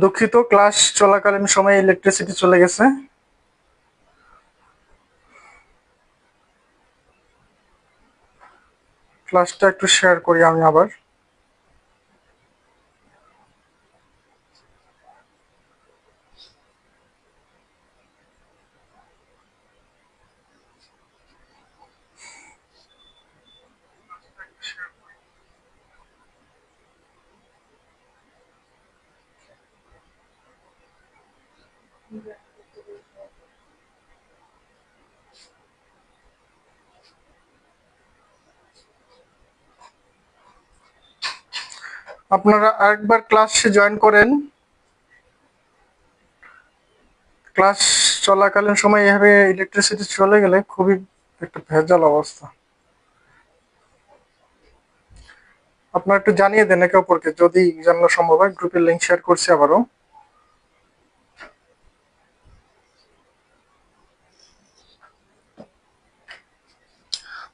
দুঃখিত, ক্লাস চলাকালীন সময়ে ইলেকট্রিসিটি চলে গেছে। ক্লাসটা একটু শেয়ার করি আমি আবার। আপনারা আরেকবার ক্লাসে জয়েন করেন। ক্লাস চলাকালীন সময় এভাবে ইলেকট্রিসিটি চলে গেলে খুবই একটা ভেজাল অবস্থা। আপনারা একটু জানিয়ে দেন একে অপরকে, যদি জানানো সম্ভব হয়। গ্রুপের লিংক শেয়ার করছি আবারও।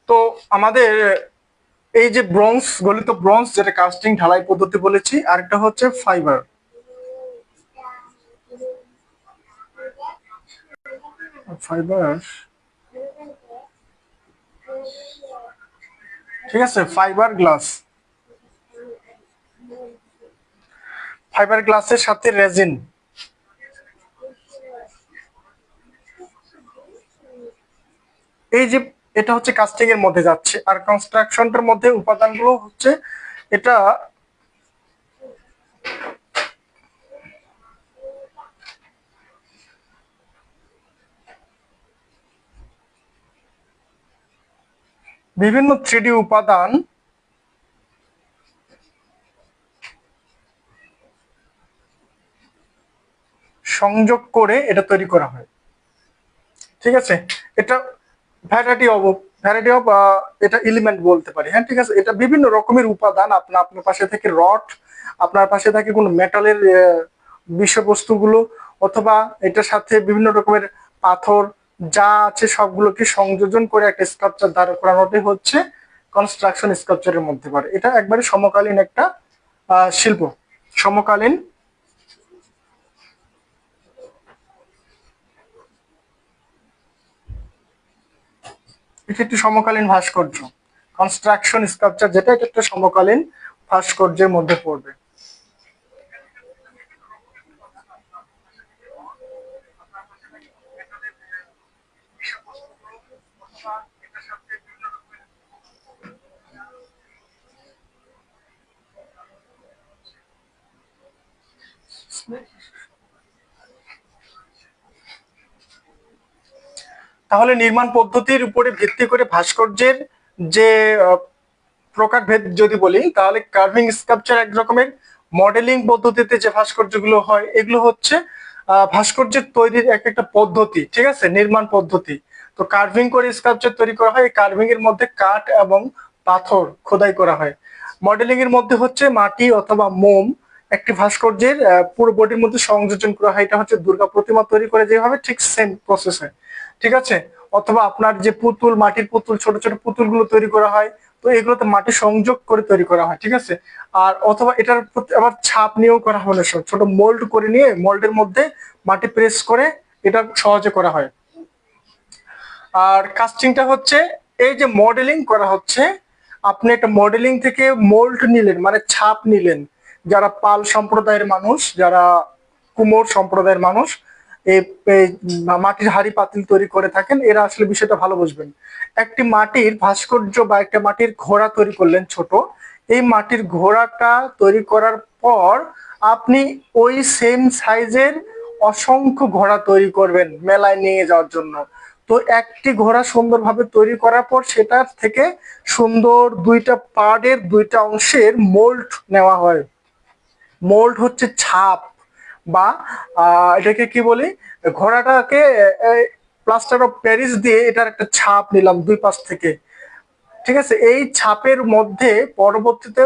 তো আমাদের এই যে ব্রোঞ্জ, গলিত ব্রোঞ্জ, যেটা কাস্টিং ঢালাই পদ্ধতি বলেছি, আরেকটা হচ্ছে ফাইবার। ফাইবার, ঠিক আছে, ফাইবার গ্লাস। ফাইবার গ্লাসের সাথে রেজিন। এই যে এটা হচ্ছে কাস্টিং এর মধ্যে যাচ্ছে, আর কনস্ট্রাকশনটার মধ্যে উপাদানগুলো হচ্ছে এটা বিভিন্ন 3D উপাদান সংযোগ করে এটা তৈরি করা হয়। ঠিক আছে, এটা ভ্যারাইটি অফ এটা এলিমেন্ট বলতে পারি। হ্যাঁ, ঠিক আছে, এটা বিভিন্ন রকমের উপাদান। আপনার পাশে থেকে রড, আপনার পাশে থাকে কোনো মেটালের বিষয়বস্তুগুলো, অথবা এটার সাথে বিভিন্ন রকমের পাথর যা আছে সবগুলোকে সংযোজন করে একটা স্ট্রাকচার দাঁড় করানোটাই হচ্ছে কনস্ট্রাকশন স্ট্রাকচারের মধ্যে পড়ে। এটা একবারে সমকালীন একটা শিল্প। সমকালীন, এটা একটি সমকালীন ভাস্কর্য। কনস্ট্রাকশন স্কাল্পচার যেটা, এটা একটা সমকালীন ভাস্কর্যের মধ্যে পড়বে। তাহলে নির্মাণ পদ্ধতির উপরে ভিত্তি করে ভাস্কর্যের যে প্রকারভেদ যদি বলি, তাহলে কার্ভিং স্কাল্পচার এক রকমের, মডেলিং পদ্ধতিতে যে ভাস্কর্যগুলো হয় এগুলো হচ্ছে ভাস্কর্যের তৈরির একটা পদ্ধতি। ঠিক আছে, নির্মাণ পদ্ধতি। তো কার্ভিং করে স্কাল্পচার তৈরি করা হয়। কার্ভিং এর মধ্যে কাঠ এবং পাথর খোদাই করা হয়। মডেলিং এর মধ্যে হচ্ছে মাটি অথবা মোম একটি ভাস্কর্যের পুরো বডির মধ্যে সংযোজন করা হয়। এটা হচ্ছে দুর্গা প্রতিমা তৈরি করে যেভাবে, ঠিক সেম প্রসেসে। ঠিক আছে, অথবা আপনার যে পুতুল, মাটির পুতুল, ছোট ছোট পুতুলগুলো তৈরি করা হয়, তো এগুলোতে মাটি সংযোগ করে তৈরি করা হয়। ঠিক আছে, আর অথবা এটার আবার ছাপ নিয়েও করা হয়, ছোট মোল্ড করে নিয়ে মোল্ডের মধ্যে মাটি প্রেস করে এটা সহজে করা হয়। আর কাস্টিংটা হচ্ছে এই যে মডেলিং করা হচ্ছে, আপনি একটা মডেলিং থেকে মোল্ড নিলেন, মানে ছাপ নিলেন। যারা পাল সম্প্রদায়ের মানুষ, যারা কুমোর সম্প্রদায়ের মানুষ এই মাটির হাড়ি পাতিল তৈরি করে থাকেন, এরা আসলে বিষয়টা ভালো বুঝবেন। একটি মাটির ভাস্কর্য বা একটা মাটির ঘোড়া তৈরি করলেন ছোট। এই মাটির ঘোড়াটা তৈরি করার পর আপনি ওই সেম সাইজের অসংখ্য ঘোড়া তৈরি করবেন মেলায় নিয়ে যাওয়ার জন্য। তো একটি ঘোড়া সুন্দরভাবে তৈরি করার পর সেটার থেকে সুন্দর দুইটা পার্টের, দুইটা অংশের মোল্ড নেওয়া হয়। মোল্ড হচ্ছে ছাপ, বা এটাকে কি বলি, ঘোড়াটাকে প্লাস্টার অফ প্যারিস দিয়ে এটার একটা ছাপ নিলাম দুই পাশ থেকে। ঠিক আছে, এই ছাপের মধ্যে পরবর্তীতে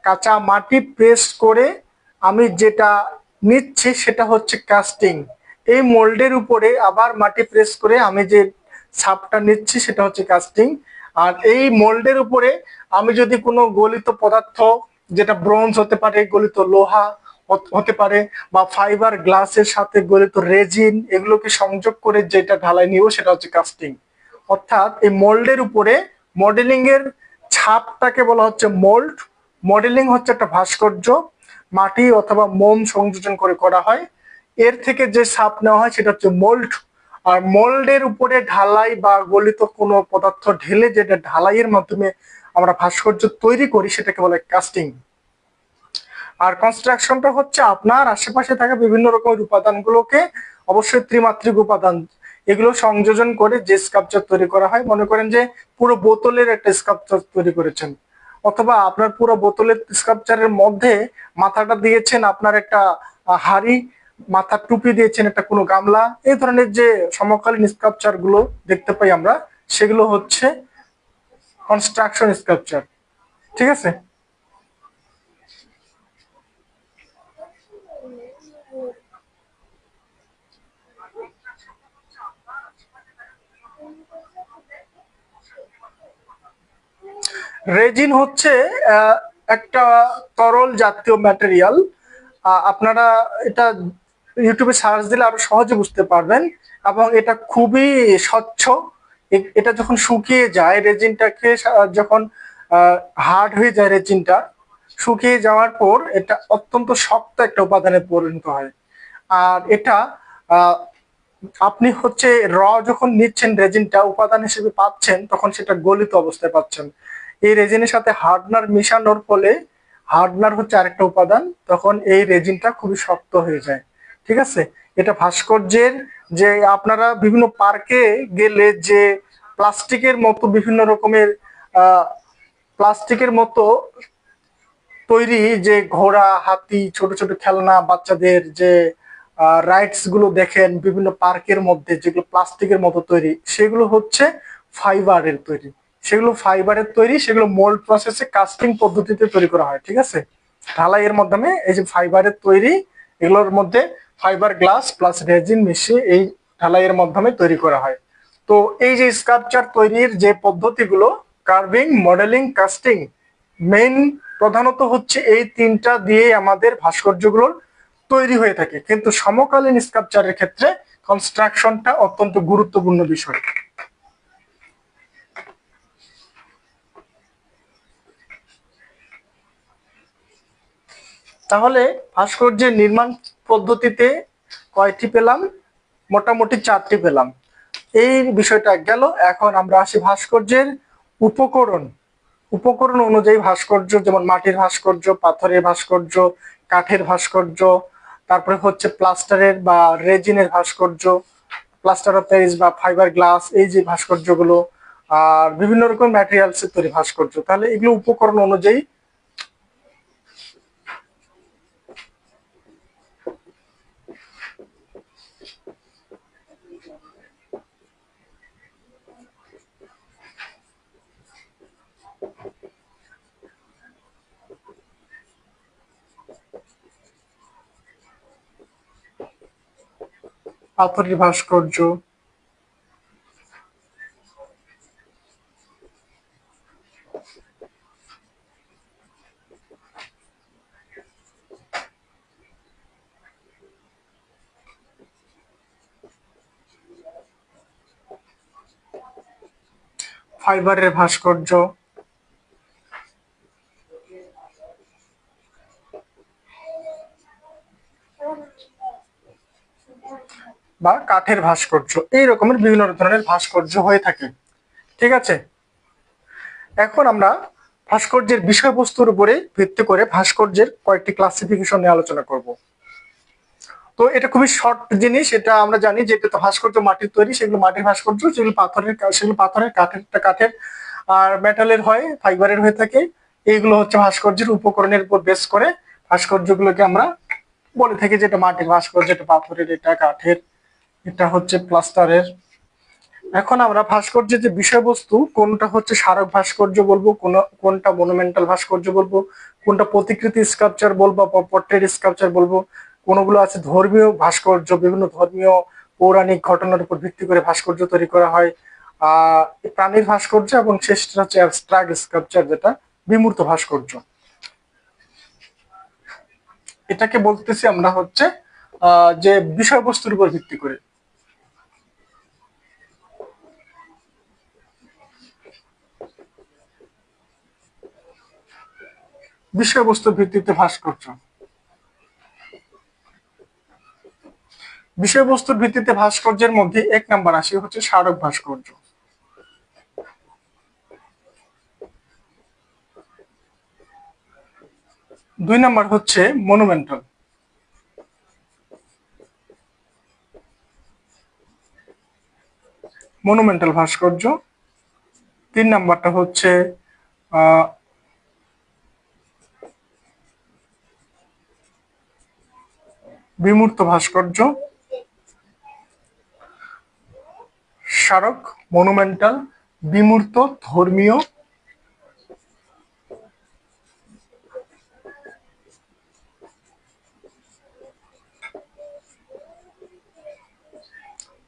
কাঁচা মাটি প্রেস করে আমি যেটা নিচ্ছি সেটা হচ্ছে কাস্টিং। এই মোল্ডের উপরে আবার মাটি প্রেস করে আমি যে ছাপটা নিচ্ছি সেটা হচ্ছে কাস্টিং। আর এই মোল্ডের উপরে আমি যদি কোনো গলিত পদার্থ, যেটা ব্রোঞ্জ হতে পারে, গলিত লোহা, হতে পারে, বা ফাইবার গ্লাসের সাথে গলিত রেজিন এগুলোকে সংযোগ করে যেটা ঢালাই নিব সেটা হচ্ছে কাস্টিং। অর্থাৎ এই মোল্ডের উপরে মডেলিং এর ছাপটাকে বলা হচ্ছে মোল্ড। মডেলিং হচ্ছে একটা ভাস্কর্য মাটি অথবা মোম সংযোজন করে করা হয়, এর থেকে যে ছাপ নেওয়া হয় সেটা হচ্ছে মোল্ড। আর মোল্ডের উপরে ঢালাই বা গলিত কোনো পদার্থ ঢেলে যেটা ঢালাইয়ের মাধ্যমে আমরা ভাস্কর্য তৈরি করি সেটাকে বলে কাস্টিং। আর কনস্ট্রাকশনটা হচ্ছে আপনার আশেপাশে থাকা বিভিন্ন রকমের উপাদানগুলোকে, অবশ্যই ত্রিমাত্রিক উপাদান, এগুলো সংযোজন করে যে স্কাল্পচার তৈরি করা হয়। মনে করেন যে পুরো বোতলের একটা স্কাল্পচার তৈরি করেছেন, অথবা আপনার পুরো বোতলের স্কাল্পচারের মধ্যে মাথাটা দিয়েছেন আপনার একটা হাড়ি, মাথার টুপি দিয়েছেন একটা কোনো গামলা, এই ধরনের যে সমকালীন স্কাল্পচার গুলো দেখতে পাই আমরা, সেগুলো হচ্ছে কনস্ট্রাকশন স্কাল্পচার। ঠিক আছে। রেজিন হচ্ছে একটা তরল জাতীয় ম্যাটেরিয়াল। আপনারা এটা ইউটিউবে সার্চ দিলে আরো সহজে বুঝতে পারবেন, এবং এটা খুবই স্বচ্ছ। এটা যখন শুকিয়ে যায় রেজিনটাকে, যখন হার্ড হয়ে যায় রেজিনটা, শুকিয়ে যাওয়ার পর এটা অত্যন্ত শক্ত একটা উপাদানে পরিণত হয়। আর এটা আপনি হচ্ছে যখন নিচ্ছেন রেজিনটা উপাদান হিসেবে পাচ্ছেন, তখন সেটা গলিত অবস্থায় পাচ্ছেন। এই রেজিনের সাথে হার্ডনার মিশানোর ফলে, হার্ডনার হচ্ছে আরেকটা উপাদান, তখন এই রেজিনটা খুবই শক্ত হয়ে যায়। ঠিক আছে। এটা ভাস্কর্যের, যে আপনারা বিভিন্ন পার্কে গেলে যে প্লাস্টিকের মতো বিভিন্ন রকমের প্লাস্টিকের মতো তৈরি যে ঘোড়া, হাতি, ছোট ছোট খেলনা, বাচ্চাদের যে রাইডস গুলো দেখেন বিভিন্ন পার্কের মধ্যে, যেগুলো প্লাস্টিকের মতো তৈরি, সেগুলো হচ্ছে ফাইবারের তৈরি। সেগুলো মোল্ড প্রসেসে কাস্টিং পদ্ধতিতে তৈরি করা হয়। ঠিক আছে। ঢালাইয়ের মাধ্যমে এই যে ফাইবারের তৈরি, এগুলোর মধ্যে ফাইবার গ্লাস প্লাস রেজিন মিশিয়ে এই ঢালাইয়ের মাধ্যমে তৈরি করা হয়। তো এই যে স্কাল্পচার তৈরির যে পদ্ধতিগুলো, কার্ভিং, মডেলিং, কাস্টিং, মেইন প্রধানত হচ্ছে এই তিনটা দিয়ে আমাদের ভাস্কর্যগুলোর তৈরি হয়ে থাকে। কিন্তু সমকালীন স্কাল্পচারের ক্ষেত্রে কনস্ট্রাকশনটা অত্যন্ত গুরুত্বপূর্ণ বিষয়। তাহলে ভাস্কর্যের নির্মাণ পদ্ধতিতে কয়টি পেলাম? মোটামুটি 4টি পেলাম। এই বিষয়টা গেল। এখন আমরা আসি ভাস্কর্যের উপকরণ। উপকরণ অনুযায়ী ভাস্কর্য, যেমন মাটির ভাস্কর্য, পাথরের ভাস্কর্য, কাঠের ভাস্কর্য, তারপরে হচ্ছে প্লাস্টারের বা রেজিনের ভাস্কর্য, প্লাস্টার অফ প্যারিস বা ফাইবার গ্লাস, এই যে ভাস্কর্যগুলো, আর বিভিন্ন রকম ম্যাটেরিয়ালসের তৈরি ভাস্কর্য। তাহলে এগুলো উপকরণ অনুযায়ী পাথরের ভাস্কর্য, ফাইবারের ভাস্কর্য, বা কাঠের ভাস্কর্য, এই রকমের বিভিন্ন ধরনের ভাস্কর্য হয়ে থাকে। ঠিক আছে। এখন আমরা ভাস্কর্যের বিষয়বস্তুর উপরে ভিত্তি করে ভাস্কর্যের কয়েকটি ক্লাসিফিকেশন নিয়ে আলোচনা করব। তো এটা খুবই শর্ট জিনিস, এটা আমরা জানি যে এটা তো ভাস্কর্য মাটির তৈরি, সেগুলো মাটির ভাস্কর্য, সেগুলো পাথরের, কাঠের আর মেটালের হয়, ফাইবারের হয়ে থাকে। এইগুলো হচ্ছে ভাস্কর্যের উপকরণের উপর বেস করে ভাস্কর্যগুলোকে আমরা বলে থাকি, যেটা মাটির ভাস্কর্য, এটা পাথরের, এটা কাঠের, এটা হচ্ছে প্লাস্টারের। এখন আমরা ভাস্কর্যের যে বিষয়বস্তু, কোনটা হচ্ছে স্মারক ভাস্কর্য বলবো, কোনটা মনুমেন্টাল ভাস্কর্য বলবো, কোনটা প্রতিকৃতি স্কাল্পচার বলবো বা পোর্ট্রেট স্কাল্পচার বলবো, কোনগুলো আছে ধর্মীয় ভাস্কর্য, বিভিন্ন ধর্মীয় পৌরাণিক ঘটনার উপর ভিত্তি করে ভাস্কর্য তৈরি করা হয়, প্রাণীর ভাস্কর্য, এবং শেষটা হচ্ছে অ্যাবস্ট্রাক্ট স্কাল্পচার, যেটা বিমূর্ত ভাস্কর্য। এটাকে বলতেছি আমরা হচ্ছে যে বিষয়বস্তুর উপর ভিত্তি করে। বিষয়বস্তুর ভিত্তিতে ভাস্কর্য। বিষয়বস্তুর ভিত্তিতে ভাস্কর্যের মধ্যে 1 নাম্বার আসে হচ্ছে স্মারক ভাস্কর্য। 2 নাম্বার হচ্ছে মনুমেন্টাল। মনুমেন্টাল ভাস্কর্য। 3 নাম্বারটা হচ্ছে বিমূর্ত ভাস্কর্য। স্মারক, মনুমেন্টাল, বিমূর্ত, ধর্মীয়,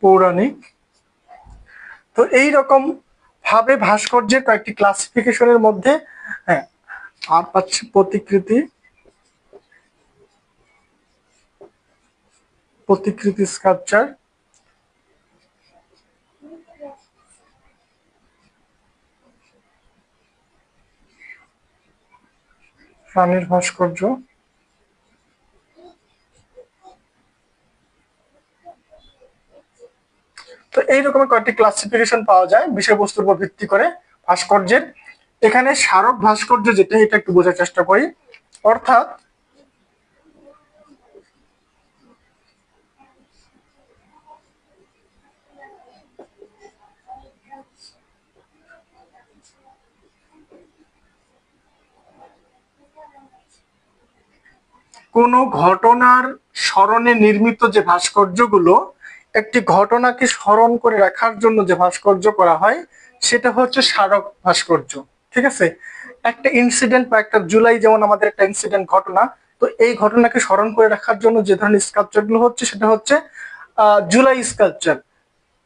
পৌরাণিক। তো এই রকম ভাবে ভাস্কর্যের কয়েকটি ক্লাসিফিকেশনের মধ্যে, হ্যাঁ, আর পাচ্ছি প্রতিকৃতি, প্রতিকৃতি স্কাল্পচার, প্রাণীর ভাস্কর্য। তো এই রকমের কয়েকটি ক্লাসিফিকেশন পাওয়া যায় বিষয়বস্তুর উপর ভিত্তি করে ভাস্কর্যের। এখানে স্মারক ভাস্কর্য যেটা, এটা একটু বোঝার চেষ্টা করি। অর্থাৎ কোন ঘটনার স্মরণে নির্মিত যে ভাস্কর্যগুলো, একটি ঘটনাকে স্মরণ করে রাখার জন্য যে ভাস্কর্য করা হয় সেটা হচ্ছে স্মারক ভাস্কর্য। ঠিক আছে, একটা ইনসিডেন্ট বা একটা জুলাই, যেমন আমাদের একটা ইনসিডেন্ট ঘটনা, তো এই ঘটনাকে স্মরণ করে রাখার জন্য যে ধরনের স্কাল্পচার গুলো হচ্ছে সেটা হচ্ছে জুলাই স্কাল্পচার।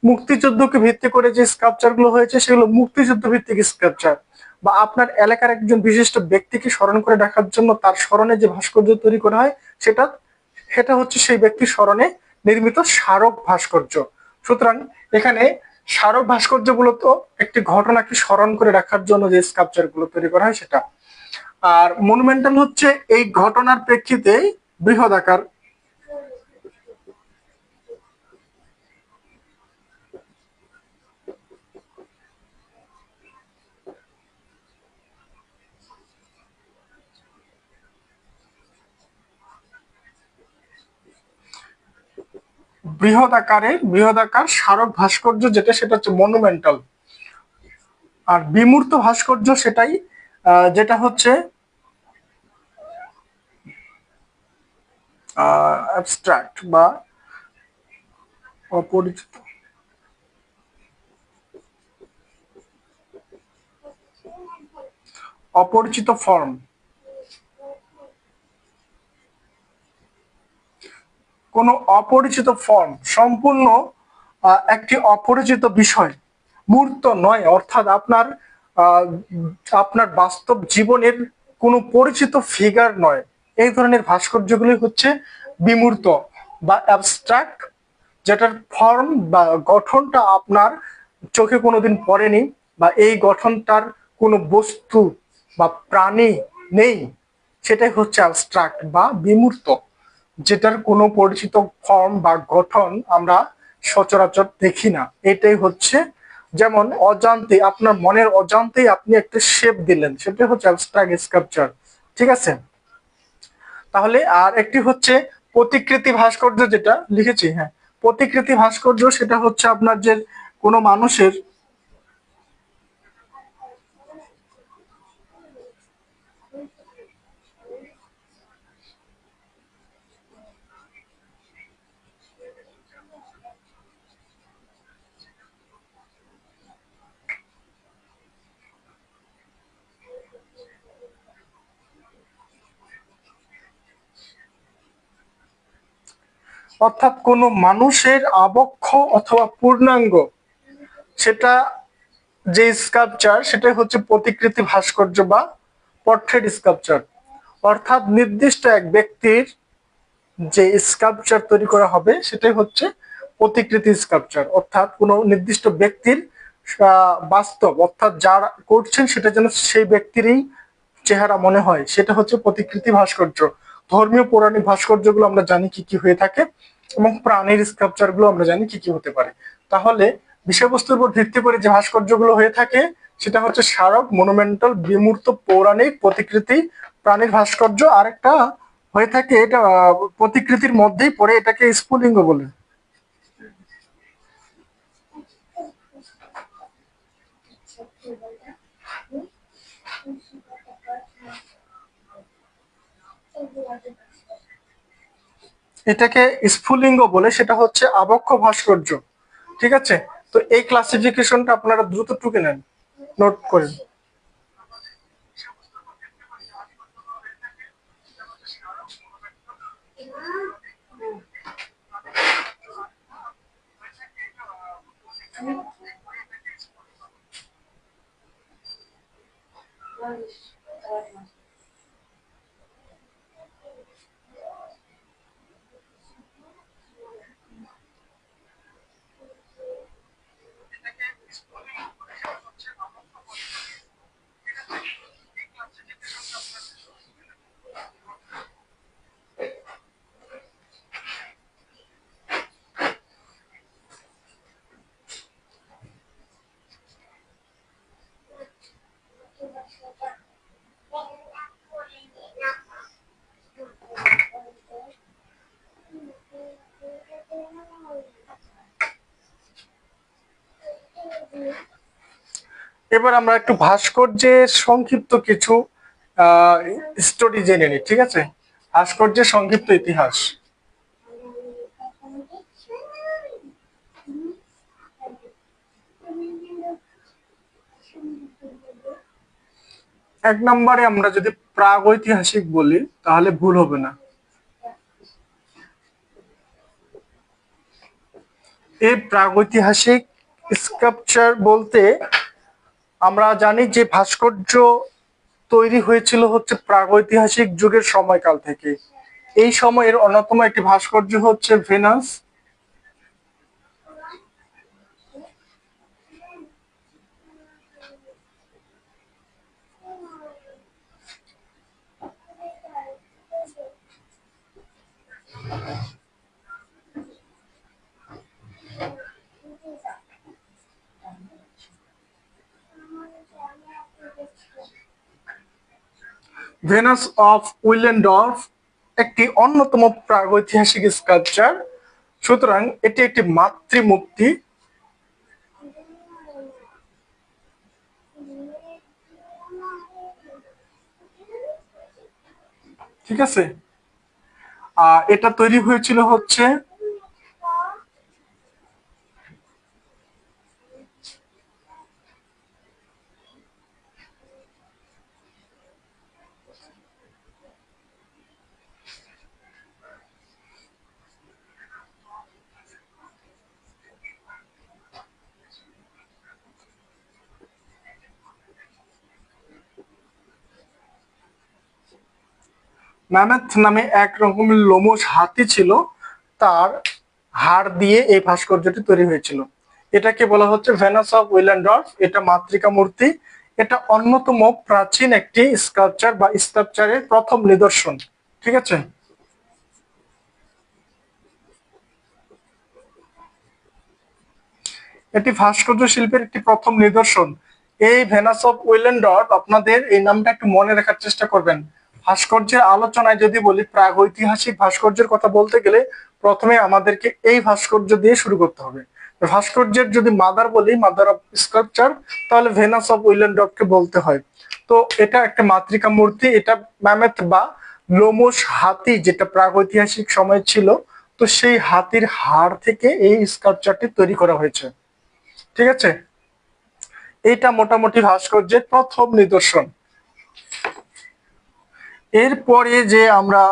মুক্তিযুদ্ধকে ভিত্তি করে যে স্কাল্পচার গুলো হয়েছে সেগুলো মুক্তিযুদ্ধ ভিত্তিক স্কাল্পচার। বা আপনার এলাকার একজন বিশিষ্ট ব্যক্তিকে স্মরণ করে রাখার জন্য তার স্মরণে যে ভাস্কর্য তৈরি করা হয় সেটা সেটা হচ্ছে সেই ব্যক্তির স্মরণে নির্মিত স্মারক ভাস্কর্য। সুতরাং এখানে স্মারক ভাস্কর্য মূলত একটি ঘটনাকে স্মরণ করে রাখার জন্য যে স্কাল্পচার গুলো তৈরি করা হয় সেটা। আর মনুমেন্টাল হচ্ছে এই ঘটনার প্রেক্ষিতে বৃহদাকার, বৃহদাকার স্মারক ভাস্কর্য যেটা, সেটা হচ্ছে মনুমেন্টাল। আর বিমূর্ত ভাস্কর্য সেটাই যেটা হচ্ছে অ্যাবস্ট্রাক্ট বা অপরিচিত। অপরিচিত ফর্ম। কোন অপরিচিত ফর্ম, সম্পূর্ণ একটি অপরিচিত বিষয়, মূর্ত নয়, অর্থাৎ আপনার আহ, আপনার বাস্তব জীবনের কোনো পরিচিত ফিগার নয়। এই ধরনের ভাস্কর্যগুলি হচ্ছে বিমূর্ত বা অ্যাবস্ট্রাক্ট, যেটার ফর্ম বা গঠনটা আপনার চোখে কোনোদিন পড়েনি, বা এই গঠনটার কোনো বস্তু বা প্রাণী নেই, সেটাই হচ্ছে অ্যাবস্ট্রাক্ট বা বিমূর্ত, যেটার কোনো পরিচিত ফর্ম বা গঠন আমরা সচরাচর দেখি না। এটাই হচ্ছে, যেমন অজান্তে, আপনার মনের অজান্তেই আপনি একটা শেপ দিলেন, সেটা হচ্ছে অ্যাবস্ট্রাক্ট স্কাল্পচার। ঠিক আছে, তাহলে আর একটি হচ্ছে প্রতিকৃতি ভাস্কর্য, যেটা লিখেছি, হ্যাঁ, প্রতিকৃতি ভাস্কর্য সেটা হচ্ছে আপনার যে কোনো মানুষের, অর্থাৎ কোনো মানুষের আবক্ষ অথবা পূর্ণাঙ্গ, সেটা যে স্কাল্পচার সেটাই হচ্ছে প্রতিকৃতি ভাস্কর্য বা পোর্ট্রেট স্কাল্পচার। অর্থাৎ নির্দিষ্ট এক ব্যক্তির যে স্কাল্পচার তৈরি করা হবে সেটাই হচ্ছে প্রতিকৃতি স্কাল্পচার, অর্থাৎ কোনো নির্দিষ্ট ব্যক্তির বাস্তব, অর্থাৎ যার করছেন সেটা যেন সেই ব্যক্তিরই চেহারা মনে হয়, সেটা হচ্ছে প্রতিকৃতি ভাস্কর্য। ধর্মীয় পৌরাণিক ভাস্কর্যগুলো আমরা জানি কি কি হয়ে থাকে, এবং প্রাণীর স্কাল্পচার গুলো আমরা জানি কি কি হতে পারে। তাহলে বিষয়বস্তুর উপর ভিত্তি করে যে ভাস্কর্যগুলো হয়ে থাকে সেটা হচ্ছে স্মারক, মনুমেন্টাল, বিমূর্ত, পৌরাণিক, প্রতিকৃতি, প্রাণীর ভাস্কর্য। আরেকটা হয়ে থাকে এটা প্রতিকৃতির মধ্যেই পড়ে, এটাকে স্ফুলিঙ্গ বলে। এটাকে স্ফুলিঙ্গ বলে, সেটা হচ্ছে আবক্ষ ভাস্কর্য। ঠিক আছে, তো এই ক্লাসিফিকেশনটা আপনারা দ্রুত টুকে নেন, নোট করেন। এবার আমরা একটু ভাস্কর্যের সংক্ষিপ্ত কিছু স্টোরি জেনে নিই। ঠিক আছে, ভাস্কর্যের সংক্ষিপ্ত ইতিহাস। এক নম্বরে আমরা যদি প্রাগৈতিহাসিক বলি তাহলে ভুল হবে না। এই প্রাগৈতিহাসিক স্কাল্পচার বলতে আমরা জানি যে ভাস্কর্য তৈরি হয়েছিল হচ্ছে প্রাগৈতিহাসিক যুগের সময়কাল থেকে। এই সময়ের অন্যতম একটি ভাস্কর্য হচ্ছে ভেনাস। ভেনাস অফ উইলেন্ডর্ফ একটি অন্যতম প্রাগৈতিহাসিক স্কাল্পচার। সুতরাং এটি একটি মাতৃমূর্তি। ঠিক আছে, এটা তৈরি হয়েছিল হচ্ছে ম্যামথ নামে এক রকমের লোমশ হাতি ছিল, তার হাড় দিয়ে এই ভাস্কর্যটি তৈরি হয়েছিল। এটাকে বলা হচ্ছে ভেনাস অফ উইলেন্ডর্ফ। এটা মাতৃকা মূর্তি। এটা অন্যতম প্রাচীন একটি স্কাল্পচার বা স্কাল্পচারের প্রথম নিদর্শন। ঠিক আছে, এটি ভাস্কর্য শিল্পের একটি প্রথম নিদর্শন। এই ভেনাস অফ উইলেন্ডর্ফ, আপনাদের এই নামটা একটু মনে রাখার চেষ্টা করবেন। ভাস্কর্যের আলোচনায় যদি বলি, প্রাগৈতিহাসিক ভাস্কর্যের কথা বলতে গেলে প্রথমে আমাদেরকে এই ভাস্কর্য দিয়ে শুরু করতে হবে। ভাস্কর্যের যদি মাদার বলি, মাদার অফ স্কাল্পচার, তাহলে ভেনাস অফ উইলেন্ডর্ফকে বলতে হয়। তো এটা একটা মাতৃকা মূর্তি। এটা ম্যামথ বা লোমশ হাতি, যেটা প্রাগৈতিহাসিক সময় ছিল, তো সেই হাতির হাড় থেকে এই স্কাল্পচারটি তৈরি করা হয়েছে। ঠিক আছে, এইটা মোটামুটি ভাস্কর্যের প্রথম নিদর্শন। এরপরে যে আমরা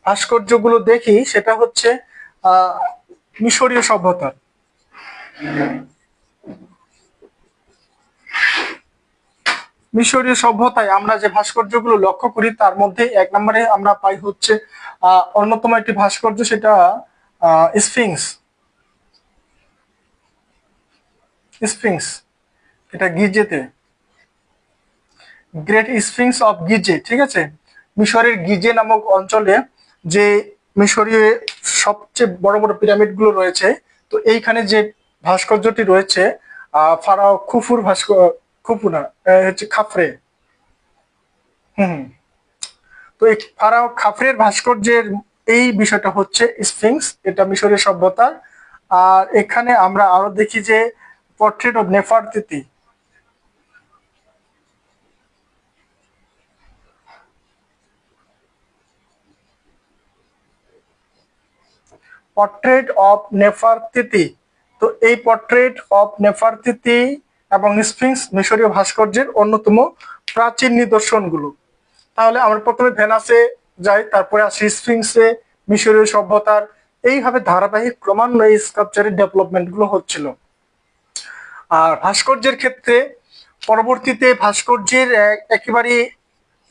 ভাস্কর্যগুলো দেখি সেটা হচ্ছে মিশরীয় সভ্যতার। মিশরীয় সভ্যতায় আমরা যে ভাস্কর্যগুলো লক্ষ্য করি তার মধ্যে এক নম্বরে আমরা পাই হচ্ছে অন্যতম একটি ভাস্কর্য, সেটা স্ফিংস। স্ফিংস এটা গিজেতে, গ্রেট স্ফিংস অফ গিজে, ঠিক আছে। মিশরের গিজে নামক অঞ্চলে যে মিশরীয় সবচেয়ে বড় বড় পিরামিড গুলো রয়েছে, তো এইখানে যে ভাস্কর্যটি রয়েছে ফারাও খুফুর খুফু না, হচ্ছে খাফরে। হুম। তো এই ফারাও খাফরের ভাস্কর্যের এই বিষয়টা হচ্ছে স্ফিংস, এটা মিশরীয় সভ্যতার। আর এখানে আমরা আরো দেখি যে পোর্ট্রেট অফ নেফারতিতি, পোর্ট্রেট অফ নেফারতিতি। তো এই পোর্ট্রেট অফ নেফারতিতি এবং স্ফিংস মিশরীয় ভাস্কর্যের অন্যতম প্রাচীন নিদর্শনগুলো। তাহলে আমরা প্রথমে ভেনাসে যাই, তারপরে আসি স্ফিংসে, মিশরীয় সভ্যতার এইভাবে ধারাবাহিক ক্রমান্বয়ে স্কাল্পচারের ডেভেলপমেন্ট গুলো হচ্ছিল। আর ভাস্কর্যের ক্ষেত্রে পরবর্তীতে ভাস্কর্যের একেবারে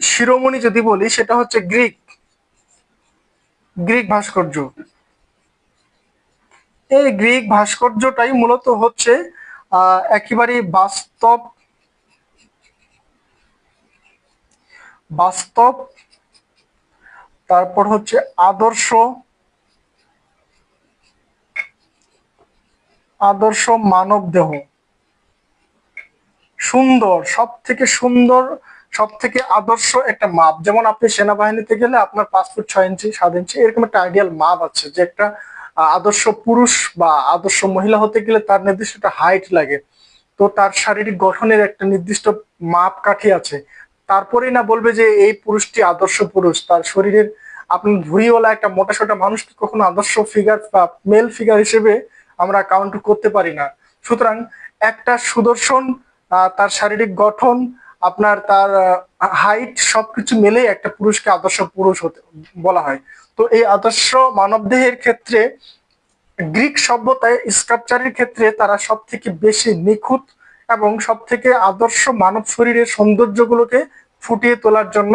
শিরোমণি যদি বলি সেটা হচ্ছে গ্রিক গ্রিক ভাস্কর্য। এই গ্রিক ভাস্কর্যটাই মূলত হচ্ছে একেবারে বাস্তব বাস্তব তারপর হচ্ছে আদর্শ আদর্শ মানব দেহ, সুন্দর, সব থেকে সুন্দর, সব থেকে আদর্শ একটা মাপ। যেমন আপনি সেনাবাহিনীতে গেলে আপনার 5 ফুট 6 ইঞ্চি 7 ইঞ্চি এরকম একটা আইডিয়াল মাপ আছে, যে একটা আদর্শ পুরুষ বা আদর্শ মহিলা হতে গেলে তার নির্দিষ্ট একটা হাইট লাগে, তো তার শারীরিক গঠনের একটা নির্দিষ্ট মাপ কাঠি আছে। তারপরেই না বলবে যে এই পুরুষটি আদর্শ পুরুষ। তার শরীরের আপনি ভুঁড়িওয়ালা একটা মোটাসোটা মানুষকে কখনো আদর্শ ফিগার বা মেল ফিগার হিসেবে আমরা কাউন্ট করতে পারি না। সুতরাং একটা সুদর্শন তার শারীরিক গঠন, আপনার তার হাইট সবকিছু মিলে একটা পুরুষকে আদর্শ পুরুষ হতে বলা হয়। তো এই আদর্শ মানবদেহের ক্ষেত্রে গ্রিক সভ্যতায় স্কাল্পচারের ক্ষেত্রে তারা সব থেকে বেশি নিখুঁত এবং সব থেকে আদর্শ মানব শরীরের সৌন্দর্যগুলোকে ফুটিয়ে তোলার জন্য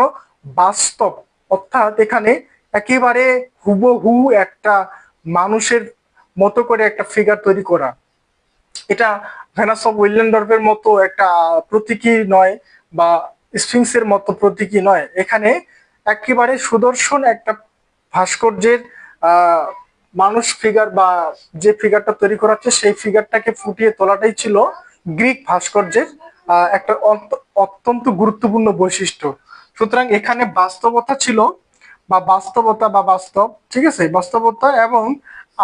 বাস্তব, অর্থাৎ এখানে একেবারে হুবহু একটা মানুষের মতো করে একটা ফিগার তৈরি করা, এটা ভেনাস অফ উইলেন্ডর্ফের মতো একটা প্রতীকী নয় বা স্ফিংসের মতো প্রতীকী নয়। এখানে একেবারে সুদর্শন একটা ভাস্কর্যের মানুষ ফিগার বা যে ফিগারটা তৈরি করা হচ্ছে সেই ফিগারটাকে ফুটিয়ে তোলাটাই ছিল গ্রিক ভাস্কর্যের একটা অত্যন্ত গুরুত্বপূর্ণ বৈশিষ্ট্য। সুতরাং এখানে বাস্তবতা ছিল বা বাস্তবতা বা বাস্তব, ঠিক আছে, বাস্তবতা এবং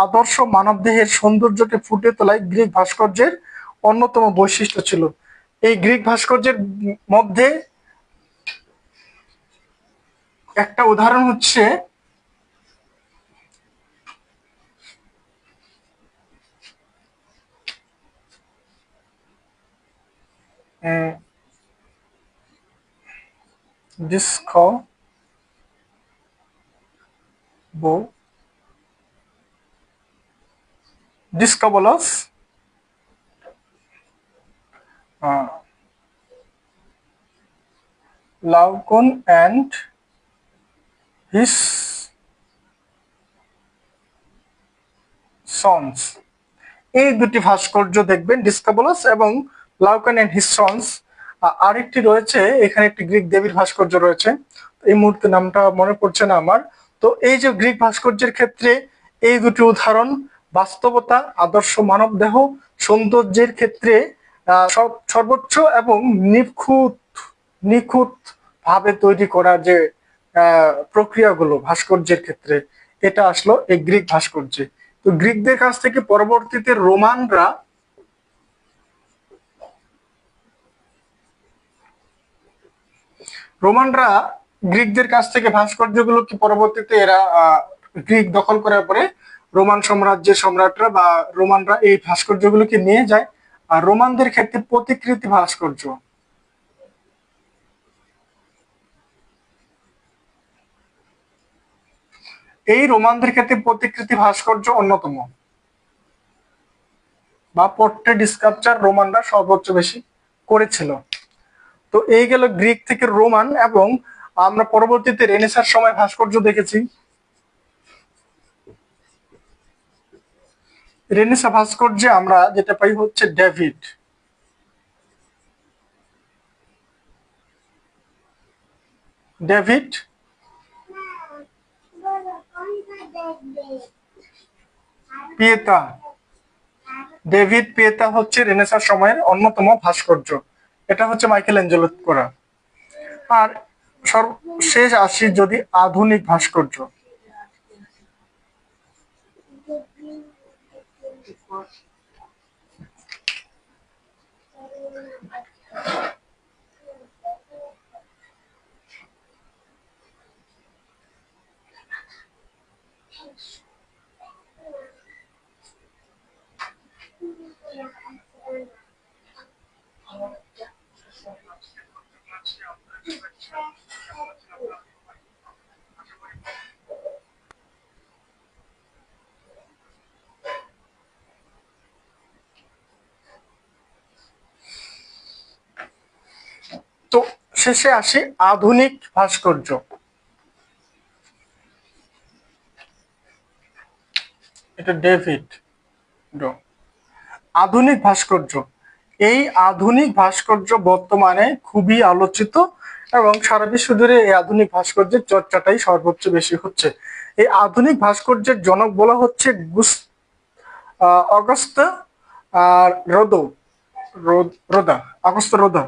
আদর্শ মানবদেহের সৌন্দর্যকে ফুটিয়ে তোলায় গ্রিক ভাস্কর্যের অন্যতম বৈশিষ্ট্য ছিল। এই গ্রিক ভাস্কর্যের মধ্যে একটা উদাহরণ হচ্ছে ডিস্কো বো ডিসকোবলস লাউকন অ্যান্ড হিস সন্স, এই দুটি ভাস্কর্য দেখবেন, ডিসকোবলস এবং লাউকন অ্যান্ড হিস সন্স। আরেকটি রয়েছে, এখানে একটি গ্রিক দেবীর ভাস্কর্য রয়েছে, এই মুহূর্তে নামটা মনে পড়ছে না আমার। তো এই যে গ্রিক ভাস্কর্যের ক্ষেত্রে এই দুটি উদাহরণ, বাস্তবতা, আদর্শ মানব দেহ, সৌন্দর্যের ক্ষেত্রে সর্বোচ্চ এবং নিখুঁত নিখুঁত ভাবে তৈরি করা যে প্রক্রিয়াগুলো ভাস্কর্যের ক্ষেত্রে, এটা আসলো এই গ্রিক ভাস্কর্যে। তো গ্রিকদের কাছ থেকে পরবর্তীতে রোমানরা গ্রিকদের কাছ থেকে ভাস্কর্যগুলোকে পরবর্তীতে এরা গ্রিক দখল করার পরে রোমান সাম্রাজ্যের সম্রাটরা বা রোমানরা এই ভাস্কর্যগুলোকে নিয়ে যায়। আর রোমানদের ক্ষেত্রে প্রতিকৃতি ভাস্কর্য, এই রোমানদের ক্ষেত্রে প্রতিকৃতি ভাস্কর্য অন্যতম বা পোর্ট্রেট স্কাল্পচার রোমানরা সর্বোচ্চ বেশি করেছিল। তো এই গেল গ্রিক থেকে রোমান, এবং আমরা পরবর্তীতে রেনেসার সময় ভাস্কর্য দেখেছি। রেনেসা ভাস্কর্যে আমরা যেটা পাই হচ্ছে ডেভিড। ডেভিড পিয়েতা। ডেভিড পিয়েতা হচ্ছে রেনেসার সময়ের অন্যতম ভাস্কর্য। এটা হচ্ছে মাইকেল অ্যাঞ্জেলো করা। আর সর্বশেষ আসি যদি আধুনিক ভাস্কর্য। তো শেষে আসি আধুনিক ভাস্কর্য। এটা ডেভিড ডো। আধুনিক ভাস্কর্য। এই আধুনিক ভাস্কর্য বর্তমানে খুবই আলোচিত, এবং সারা বিশ্ব জুড়ে এই আধুনিক ভাস্কর্যের চর্চাটাই সর্বোচ্চ বেশি হচ্ছে। এই আধুনিক ভাস্কর্যের জনক বলা হচ্ছে অগস্ত আর রোদা। অগস্ত রোদা।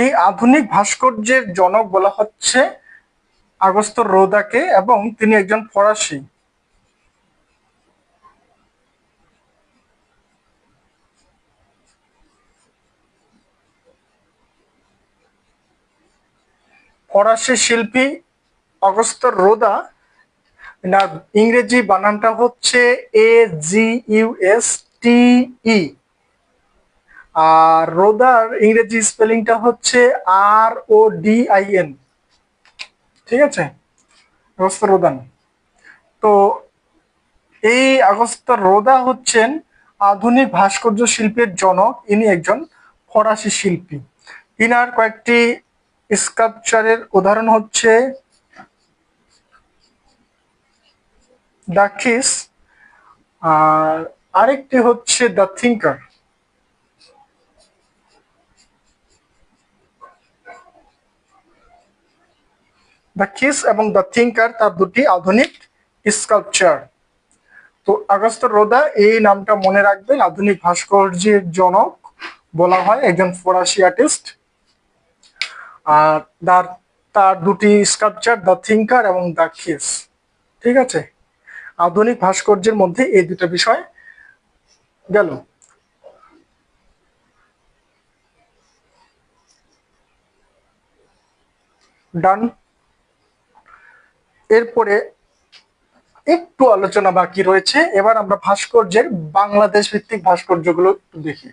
এই আধুনিক ভাস্কর্যের জনক বলা হচ্ছে আগস্ত রোদাকে, এবং তিনি একজন ফরাসি। ফরাসি শিল্পী অগস্ত রোদা। না, ইংরেজি বানানটা হচ্ছে AGUSTE, আর রোদার ইংরেজি স্পেলিংটা হচ্ছে RODIN। ঠিক আছে, আগস্ত রোদান। তো এই আগস্ত রোদা হচ্ছেন আধুনিক ভাস্কর্য শিল্পের জনক। ইনি একজন ফরাসি শিল্পী। ইনার কয়েকটি স্কাল্পচারের উদাহরণ হচ্ছে দ্য কিস, আর আরেকটি হচ্ছে দ্য থিঙ্কার। দ্য কিস এবং দ্য থিঙ্কার তার দুটি আধুনিক স্কাল্পচার। তো আগস্ত রোদা এই নামটা মনে রাখবেন, আধুনিক ভাস্কর্যের জনক বলা হয় একজন ফরাসি আর্টিস্ট। আর তার দুটি স্কাল্পচার দ্য থিঙ্কার এবং দ্য কিস। ঠিক আছে, আধুনিক ভাস্কর্যের মধ্যে এই দুটো বিষয় গেল। ডান। এরপরে একটু আলোচনা বাকি রয়েছে। এবার আমরা ভাস্কর্যের বাংলাদেশ ভিত্তিক ভাস্কর্যগুলো একটু দেখি।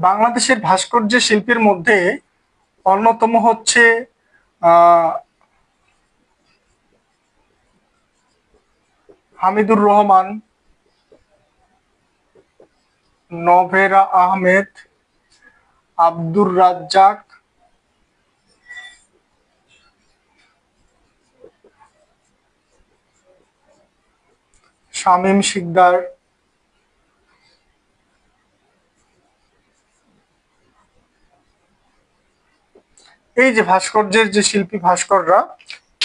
বাংলাদেশের ভাস্কর্য শিল্পীর মধ্যে অন্যতম হচ্ছে হামিদুর রহমান, নভেরা আহমেদ, আব্দুর রাজ্জাক, শামীম শিকদার, এই যে ভাস্কর্যের যে শিল্পী ভাস্কররা,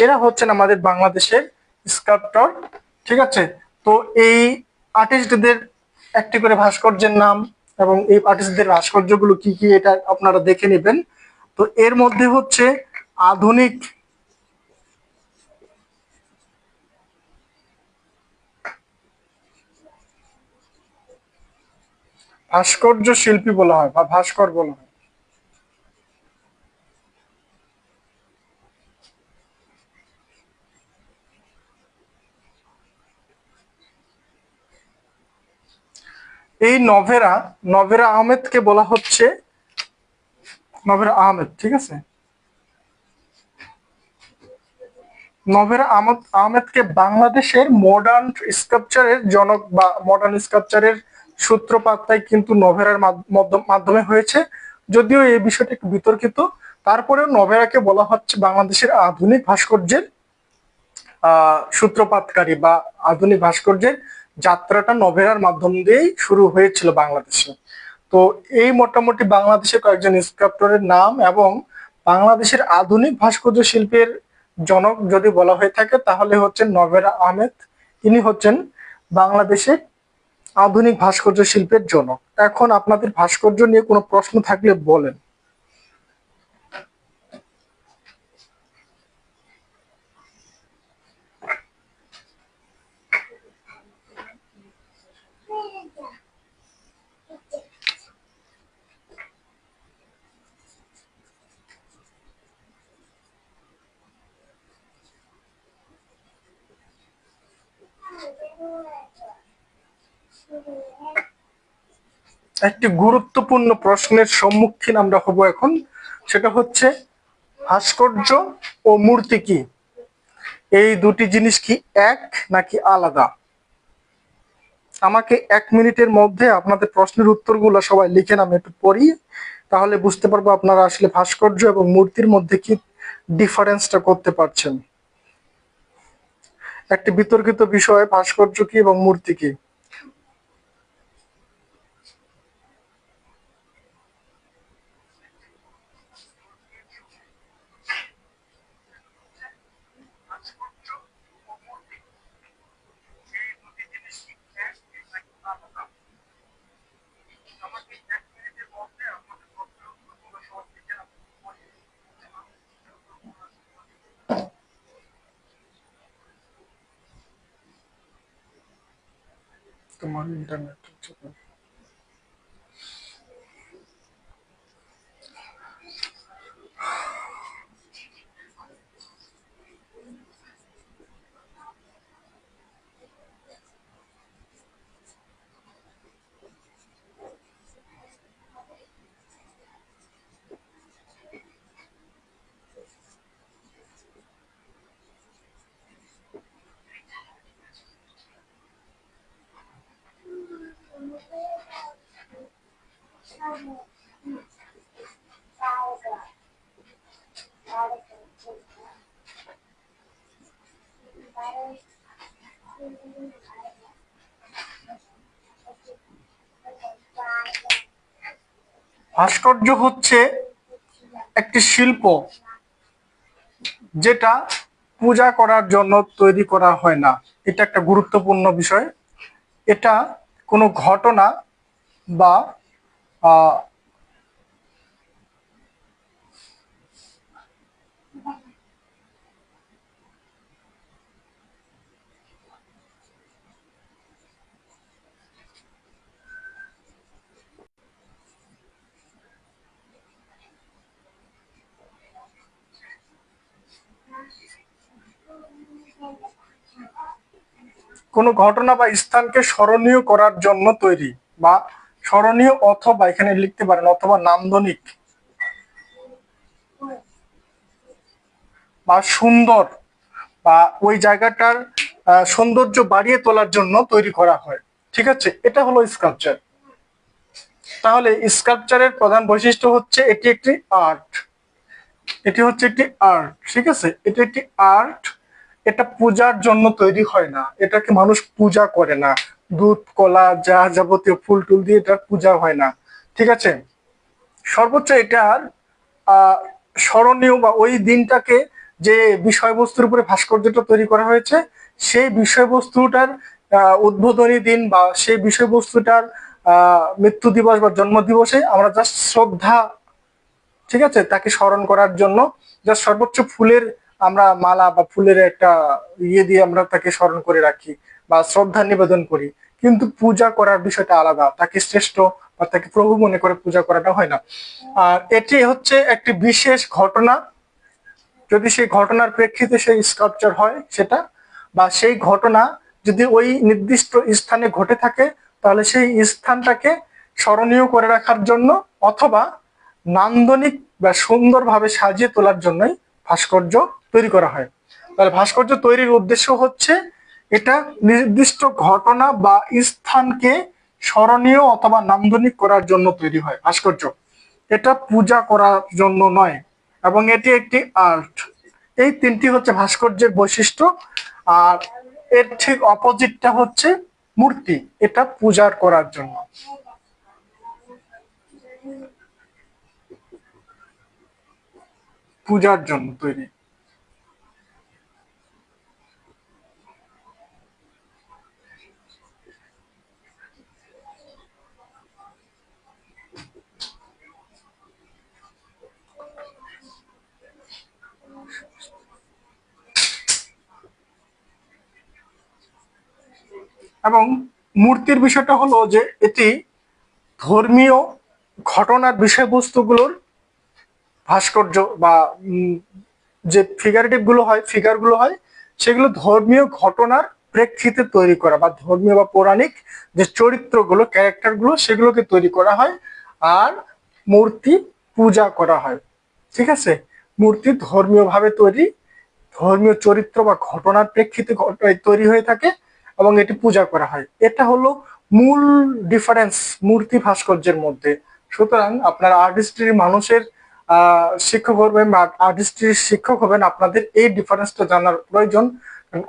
এরা হচ্ছেন আমাদের বাংলাদেশের স্কাল্পটর। ঠিক আছে, তো এই আর্টিস্টদের একটি করে ভাস্কর্যের নাম এবং এই আর্টিস্টদের ভাস্কর্যগুলো কি কি এটা আপনারা দেখে নেবেন। তো এর মধ্যে হচ্ছে আধুনিক ভাস্কর্য শিল্পী বলা হয় বা ভাস্কর বলা হয়। এই নভেরা নভেরা আহমেদকে বলা হচ্ছে নভেরা আহমেদ, ঠিক আছে। নভেরা আহমেদকে বাংলাদেশের মডার্ন স্কাল্পচারের জনক বা মডার্ন স্কাল্পচারের সূত্রপাত তাই কিন্তু নভেরার মাধ্যমে হয়েছে। যদিও এই বিষয়টা একটু বিতর্কিত, তারপরেও নভেরাকে বলা হচ্ছে বাংলাদেশের আধুনিক ভাস্কর্যের সূত্রপাতকারী বা আধুনিক ভাস্কর্যের যাত্রাটা নভেরার মাধ্যম দিয়েই শুরু হয়েছিল বাংলাদেশে। তো এই মোটামুটি বাংলাদেশের কয়েকজন স্কাল্পটরের নাম এবং বাংলাদেশের আধুনিক ভাস্কর্য শিল্পের জনক যদি বলা হয়ে থাকে তাহলে হচ্ছেন নভেরা আহমেদ। তিনি হচ্ছেন বাংলাদেশের আধুনিক ভাস্কর্য শিল্পের জনক। এখন আপনাদের ভাস্কর্য নিয়ে কোনো প্রশ্ন থাকলে বলেন। একটি গুরুত্বপূর্ণ প্রশ্নের সম্মুখীন আমরা হব এখন, সেটা হচ্ছে ভাস্কর্য ও মূর্তি কি, এই দুটি জিনিস কি এক নাকি আলাদা? আমাকে 1 মিনিটের মধ্যে আপনাদের প্রশ্নের উত্তরগুলো সবাই লিখেন, আমি একটু পড়ি, তাহলে বুঝতে পারবো আপনারা আসলে ভাস্কর্য এবং মূর্তির মধ্যে কি ডিফারেন্সটা করতে পারছেন। একটি বিতর্কিত বিষয় ভাস্কর্য কি এবং মূর্তি কি। তোমার ইন্টারনেট ভাস্কর্য হচ্ছে একটি শিল্প যেটা পূজা করার জন্য তৈরি করা হয় না। এটা একটা গুরুত্বপূর্ণ বিষয়। এটা কোনো ঘটনা বা আহ, কোনো ঘটনা বা স্থানকে স্মরণীয় করার জন্য তৈরি, বা স্মরণীয় অথবা এখানে লিখতে পারেন অথবা নান্দনিক বা সুন্দর, বা ওই জায়গাটার সৌন্দর্য বাড়িয়ে তোলার জন্য তৈরি করা হয়। ঠিক আছে, এটা হলো স্কাল্পচার। তাহলে স্কাল্পচারের প্রধান বৈশিষ্ট্য হচ্ছে এটি একটি আর্ট। এটি হচ্ছে একটি আর্ট, ঠিক আছে, এটি একটি আর্ট। এটা পূজার জন্য তৈরি হয় না, এটাকে মানুষ পূজা করে না, দুধ কলা যা যাবতীয় ফুল টুল দিয়ে এটা পূজা হয় না। ঠিক আছে, সর্বোচ্চ এটার স্মরণীয় বা ওই দিনটাকে যে বিষয়বস্তুর উপরে ভাস্কর্যটা তৈরি করা হয়েছে সেই বিষয়বস্তুটার উদ্বোধনী দিন বা সেই বিষয়বস্তুটার মৃত্যু দিবস বা জন্ম দিবসে আমরা জাস্ট শ্রদ্ধা, ঠিক আছে, তাকে স্মরণ করার জন্য জাস্ট সর্বোচ্চ ফুলের আমরা মালা বা ফুলের একটা ইয়ে দিয়ে আমরা তাকে স্মরণ করে রাখি বা শ্রদ্ধা নিবেদন করি। কিন্তু পূজা করার বিষয়টা আলাদা, তাকে শ্রেষ্ঠ বা তাকে প্রভু মনে করে পূজা করাটা হয় না। আর এটি হচ্ছে একটি বিশেষ ঘটনা, যদি সেই ঘটনার প্রেক্ষিতে সেই স্কাল্পচার হয় সেটা, বা সেই ঘটনা যদি ওই নির্দিষ্ট স্থানে ঘটে থাকে তাহলে সেই স্থানটাকে স্মরণীয় করে রাখার জন্য অথবা নান্দনিক বা সুন্দরভাবে সাজিয়ে তোলার জন্যই ভাস্কর্য তৈরি করা হয়। তাহলে ভাস্কর্য তৈরির উদ্দেশ্য হচ্ছে এটা নির্দিষ্ট ঘটনা বা স্থানকে স্মরণীয় অথবা নান্দনিক করার জন্য তৈরি হয় ভাস্কর্য, এটা পূজা করার জন্য নয়। এবং এটি একটি আর্ট। এই তিনটি হচ্ছে ভাস্কর্যের বৈশিষ্ট্য। আর এর ঠিক অপোজিটটা হচ্ছে মূর্তি, এটা পূজার করার জন্য। পূজার জন্য তৈরি। এবং মূর্তির বিষয়টা হলো যে এটি ধর্মীয় ঘটনার বিষয়বস্তুগুলোর ভাস্কর্য বা যে ফিগারগুলো হয় সেগুলো ধর্মীয় ঘটনার প্রেক্ষিতে তৈরি করা, বা ধর্মীয় বা পৌরাণিক যে চরিত্রগুলো ক্যারেক্টারগুলো সেগুলোকে তৈরি করা হয়। আর মূর্তি পূজা করা হয়। ঠিক আছে, মূর্তি ধর্মীয় ভাবে তৈরি, ধর্মীয় চরিত্র বা ঘটনার প্রেক্ষিতে তৈরি হয়ে থাকে এবং এটি পূজা করা হয়। এটা হলো মূল ডিফারেন্স মূর্তি ভাস্কর্যের মধ্যে। সুতরাং আপনারা আর্টিস্ট্রি মানুষের শিক্ষক হবেন বা আর্টিস্ট্রির শিক্ষক হবেন, আপনাদের এই ডিফারেন্সটা জানার প্রয়োজন।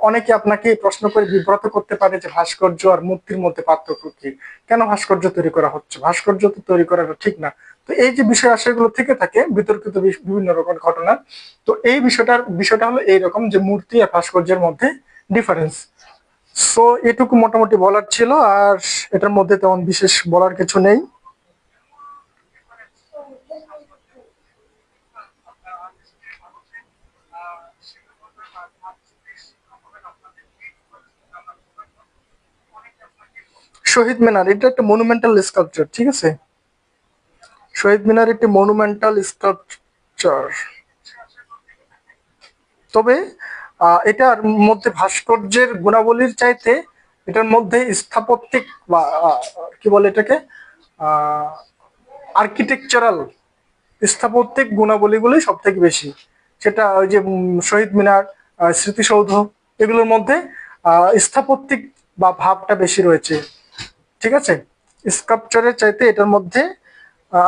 অনেকে আপনাকে প্রশ্ন করে বিব্রত করতে পারে যে ভাস্কর্য আর মূর্তির মধ্যে পার্থক্য কি, কেন ভাস্কর্য তৈরি করা হচ্ছে, ভাস্কর্য তো তৈরি করাটা ঠিক না। তো এই যে বিষয় আশয়গুলো থেকে থাকে বিতর্কিত বিভিন্ন রকমের ঘটনা, তো এই বিষয়টা হলো এইরকম যে মূর্তি আর ভাস্কর্যের মধ্যে ডিফারেন্স। সো এটুকু মোটামুটি বলার ছিল, আর এটার মধ্যে তেমন বিশেষ বলার কিছু নেই। শহীদ মিনার এটা একটা মনুমেন্টাল স্কাল্পচার, ঠিক আছে, শহীদ মিনার একটি মনুমেন্টাল স্কাল্পচার। তবে এটার মধ্যে ভাস্কর্যের গুণাবলীর চাইতে এটার মধ্যে স্থাপত্যিক বা কি বলে এটাকে আর্কিটেকচারাল স্থাপত্যিক গুণাবলীগুলি সব থেকে বেশি। সেটা ওই যে শহীদ মিনার, স্মৃতিসৌধ, এগুলোর মধ্যে স্থাপত্যিক বা ভাবটা বেশি রয়েছে। ঠিক আছে, স্কাল্পচারের চাইতে এটার মধ্যে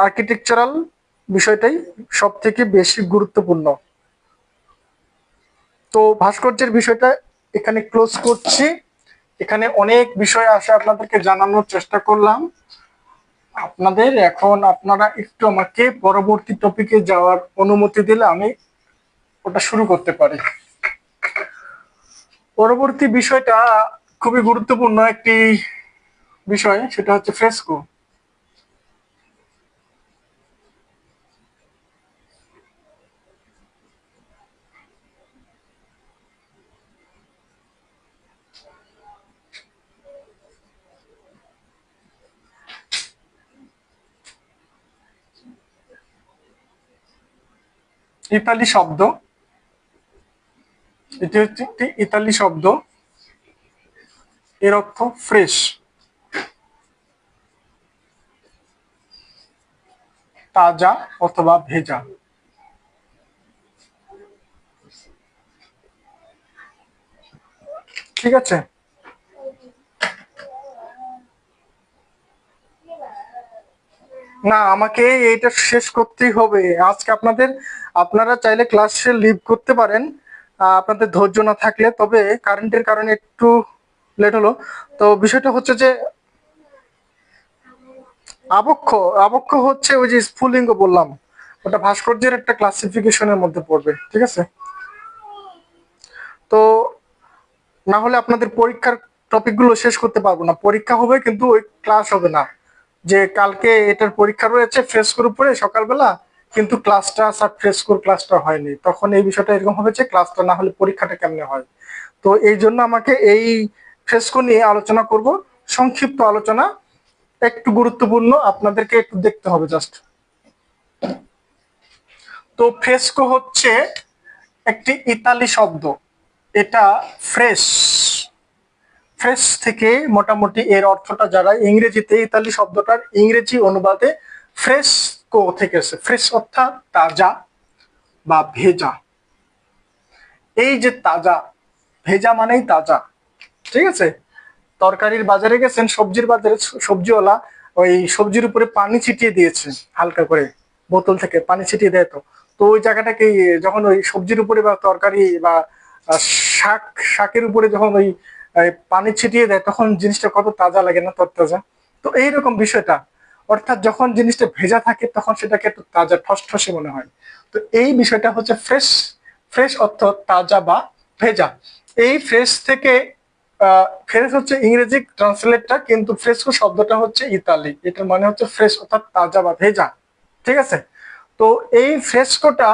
আর্কিটেকচারাল বিষয়টাই সব থেকে বেশি গুরুত্বপূর্ণ। তো ভাস্কর্যের বিষয়টা এখানে ক্লোজ করছি। এখানে অনেক বিষয় আসে আপনাদেরকে জানানোর চেষ্টা করলাম আপনাদের। এখন আপনারা একটু আমাকে পরবর্তী টপিকে যাওয়ার অনুমতি দিলে আমি ওটা শুরু করতে পারি। পরবর্তী বিষয়টা খুবই গুরুত্বপূর্ণ একটি বিষয়, সেটা হচ্ছে ফ্রেস্কো। ইতালি শব্দ, এটি হচ্ছে একটি ইতালি শব্দ, এর অর্থ ফ্রেশ, তাজা অথবা ভেজা। ঠিক আছে, না আমাকে এইটা শেষ করতেই হবে আজকে। আপনারা চাইলে ক্লাসে লিভ করতে পারেন আপনাদের ধৈর্য না থাকলে, তবে কারেন্টের কারণে একটু লেট হলো। তো বিষয়টা হচ্ছে যে আবক্ষ, আবক্ষ হচ্ছে ওই যে স্ফুলিঙ্গ বললাম, ওটা ভাস্কর্যের একটা ক্লাসিফিকেশনের মধ্যে পড়বে। ঠিক আছে, তো না হলে আপনাদের পরীক্ষার টপিকগুলো শেষ করতে পারবো না। পরীক্ষা হবে কিন্তু ওই ক্লাস হবে না, যে কালকে এটার পরীক্ষা রয়েছে ফ্রেস্কোর উপরে সকালবেলা, কিন্তু ক্লাসটা স্যার ফ্রেস্কোর ক্লাসটা হয়নি, তখন এই বিষয়টা এরকম হবে যে ক্লাসটা না হলে পরীক্ষাটা কেমনে হয়। তো এই জন্য আমাকে এই ফ্রেস্কো নিয়ে আলোচনা করব, সংক্ষিপ্ত আলোচনা। একটু গুরুত্বপূর্ণ, আপনাদেরকে একটু দেখতে হবে জাস্ট। তো ফ্রেস্কো হচ্ছে একটি ইতালি শব্দ। এটা ফ্রেশ, ফ্রেশ থেকে মোটামুটি এর অর্থটা যারা ইংরেজিতে, ইতালি শব্দটার ইংরেজি অনুবাদে ফ্রেস্কো থেকে এসে, ফ্রেশ অর্থাৎ তাজা বা ভেজা। এই যে তাজা, ভেজা মানেই তাজা, ঠিক আছে। তরকারির বাজারে গেছেন, সবজির বাজারে, সবজিওয়ালা ওই সবজির উপরে পানি ছিটিয়ে দিয়েছে হালকা করে, বোতল থেকে পানি ছিটিয়ে দেয়। তো তো ওই জায়গাটাকে যখন ওই সবজির উপরে বা তরকারি বা শাক, শাকের উপরে যখন ওই পানি ছিটিয়ে দেয়, তখন জিনিসটা কত তাজা লাগে না, তরতাজা। তো এইরকম বিষয়টা, অর্থাৎ যখন জিনিসটা ভেজা থাকে তখন সেটাকে একটু তাজা, ঠসঠসে মনে হয়। তো এই বিষয়টা হচ্ছে ফ্রেশ। ফ্রেশ অর্থ তাজা বা ভেজা। এই ফ্রেশ থেকে ফ্রেশ হচ্ছে ইংরেজি ট্রান্সলেটটা, কিন্তু ফ্রেস্কো শব্দটা হচ্ছে ইতালি, এটার মানে হচ্ছে ফ্রেশ অর্থাৎ তাজা বা ভেজা, ঠিক আছে। তো এই ফ্রেস্কোটা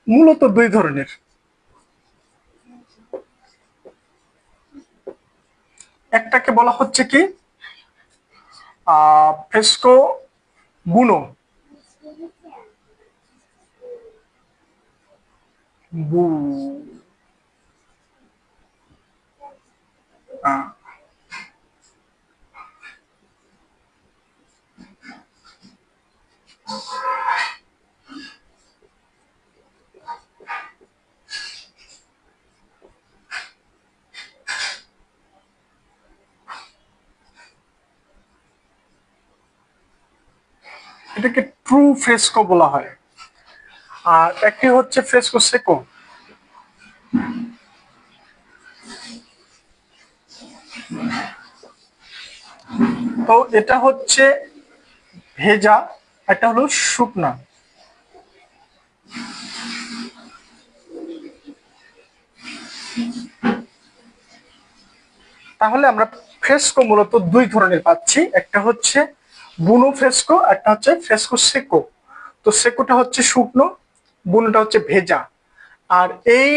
মূলত দুই ধরনের। একটাকে বলা হচ্ছে কি ফ্রেস্কো বুনো, বু আহ, এটাকে ট্রু ফ্রেস্কো বলা হয়। আর একটি হচ্ছে ফ্রেস্কো সেকো। তো এটা হচ্ছে ভেজা, একটা হলো শুকনা। তাহলে আমরা ফ্রেস্কো মূলত দুই ধরনের পাচ্ছি, একটা হচ্ছে বুনো ফ্রেস্কো, একটা হচ্ছে ফ্রেস্কো সেকো। তো সেকোটা হচ্ছে শুকনো, বুনোটা হচ্ছে ভেজা। আর এই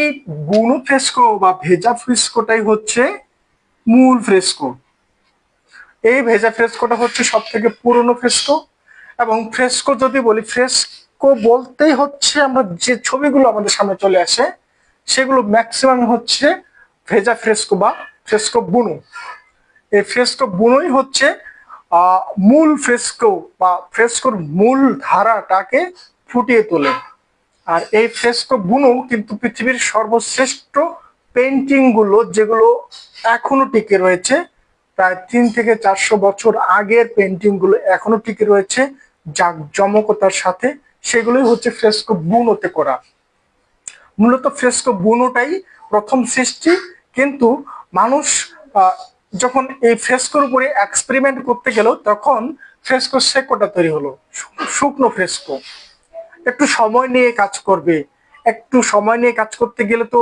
বুনো ফ্রেস্কো বা ভেজা ফ্রেস্কোটাই হচ্ছে মূল ফ্রেস্কো। এই ভেজা ফ্রেস্কোটা হচ্ছে সব থেকে পুরনো ফ্রেস্কো। এবং ফ্রেস্কো যদি বলি, ফ্রেস্কো বলতেই হচ্ছে আমরা যে ছবিগুলো আমাদের সামনে চলে আসে সেগুলো ম্যাক্সিমাম হচ্ছে ভেজা ফ্রেস্কো বা ফ্রেস্কো বুনো। এই ফ্রেস্কো বুনোই হচ্ছে মূল ফ্রেস্কো বা ফ্রেস্কোর মূল ধারাটাকে ফুটিয়ে তোলে। আর এই ফ্রেস্কো বুনো কিন্তু পৃথিবীর সর্বশ্রেষ্ঠ পেন্টিং গুলো, যেগুলো এখনো টিকে রয়েছে, প্রায় 300 থেকে 400 বছর আগের পেন্টিং গুলো এখনো টিকে রয়েছে জাঁকজমকতার সাথে, সেগুলোই হচ্ছে ফ্রেস্কো বুনোতে করা। মূলত ফ্রেস্কো বুনোটাই প্রথম সৃষ্টি, কিন্তু মানুষ যখন এই ফ্রেস্কোর উপরে এক্সপেরিমেন্ট করতে গেল, তখন ফ্রেস্কো সেকোটা তৈরি হলো, শুকনো ফ্রেস্কো। একটু সময় নিয়ে কাজ করবে, একটু সময় নিয়ে কাজ করতে গেলে তো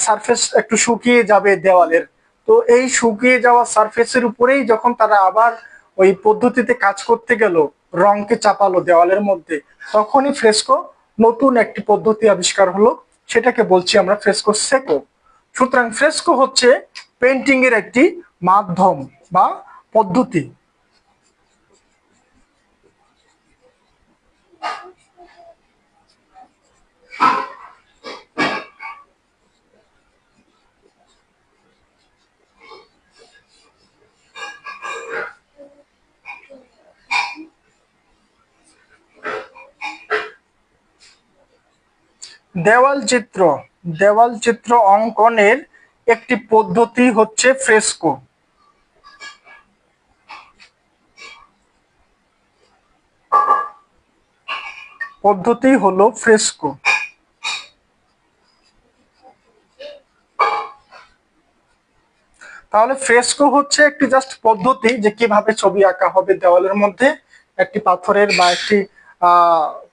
সারফেস একটু শুকিয়ে যাবে দেওয়ালের। তো এই শুকিয়ে যাওয়া সারফেসের উপরেই যখন তারা আবার ওই পদ্ধতিতে কাজ করতে গেল, রংকে চাপালো দেওয়ালের মধ্যে, তখনই ফ্রেস্কো নতুন একটি পদ্ধতি আবিষ্কার হলো, সেটাকে বলছি আমরা ফ্রেস্কো সেকো। সুতরাং ফ্রেস্কো হচ্ছে পেন্টিং এর একটি মাধ্যম বা পদ্ধতি। দেওয়াল চিত্র, দেওয়াল চিত্র অঙ্কনের একটি পদ্ধতি হচ্ছে ফ্রেস্কো। পদ্ধতি হলো ফ্রেস্কো। তাহলে ফ্রেস্কো হচ্ছে একটি জাস্ট পদ্ধতি যে কিভাবে ছবি আঁকা হবে দেওয়ালের মধ্যে, একটি পাথরের বা একটি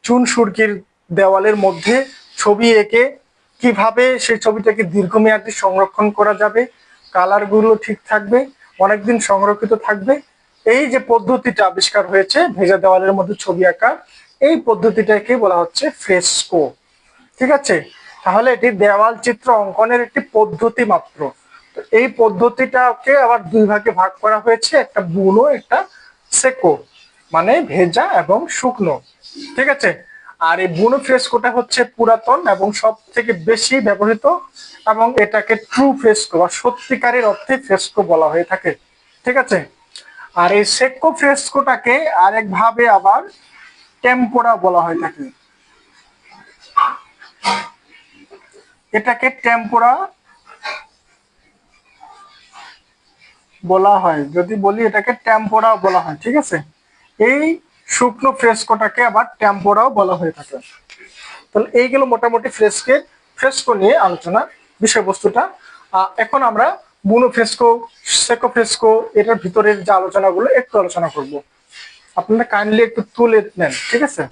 চুন সুরকির দেওয়ালের মধ্যে ছবি এঁকে কিভাবে সেই ছবিটাকে দীর্ঘমেয়াদী সংরক্ষণ করা যাবে, কালার গুলো ঠিক থাকবে, অনেকদিন সংরক্ষিত থাকবে। এই যে পদ্ধতিটা আবিষ্কার হয়েছে ভেজা দেওয়ালের মধ্যে ছবি আঁকা, এই পদ্ধতিটাকে বলা হচ্ছে ফ্রেস্কো, ঠিক আছে। তাহলে এটি দেওয়াল চিত্র অঙ্কনের একটি পদ্ধতি মাত্র। তো এই পদ্ধতিটাকে আবার দুই ভাগে ভাগ করা হয়েছে, একটা বুনো, একটা সেকো মানে ভেজা এবং শুকনো, ঠিক আছে। আর এই বুনো ফ্রেস্কোটা হচ্ছে পুরাতন এবং সব থেকে বেশি ব্যবহৃত, এবং এটাকে ট্রু ফ্রেস্কো বা সত্যিকারের অর্থে ফ্রেস্কো বলা হয়ে থাকে, ঠিক আছে। আর এই সেকো ফ্রেস্কোটাকে আরেকভাবে আবার টেম্পোরা বলা হয়ে থাকে, এটাকে টেম্পোরা বলা হয়, যদি বলি এটাকে টেম্পোরা বলা হয়, ঠিক আছে। এই শুকনো ফ্রেস্কোটাকে আবার টেম্পোরাও বলা হয়ে থাকে। তাহলে এইগুলো মোটামুটি ফ্রেস্কো নিয়ে আলোচনা বিষয়বস্তুটা। এখন আমরা বুনো ফ্রেস্কো, সেকো ফ্রেস্কো এটার ভিতরের যে আলোচনাগুলো একটু আলোচনা করব। আপনারা কাইন্ডলি একটু তুলে নেন, ঠিক আছে।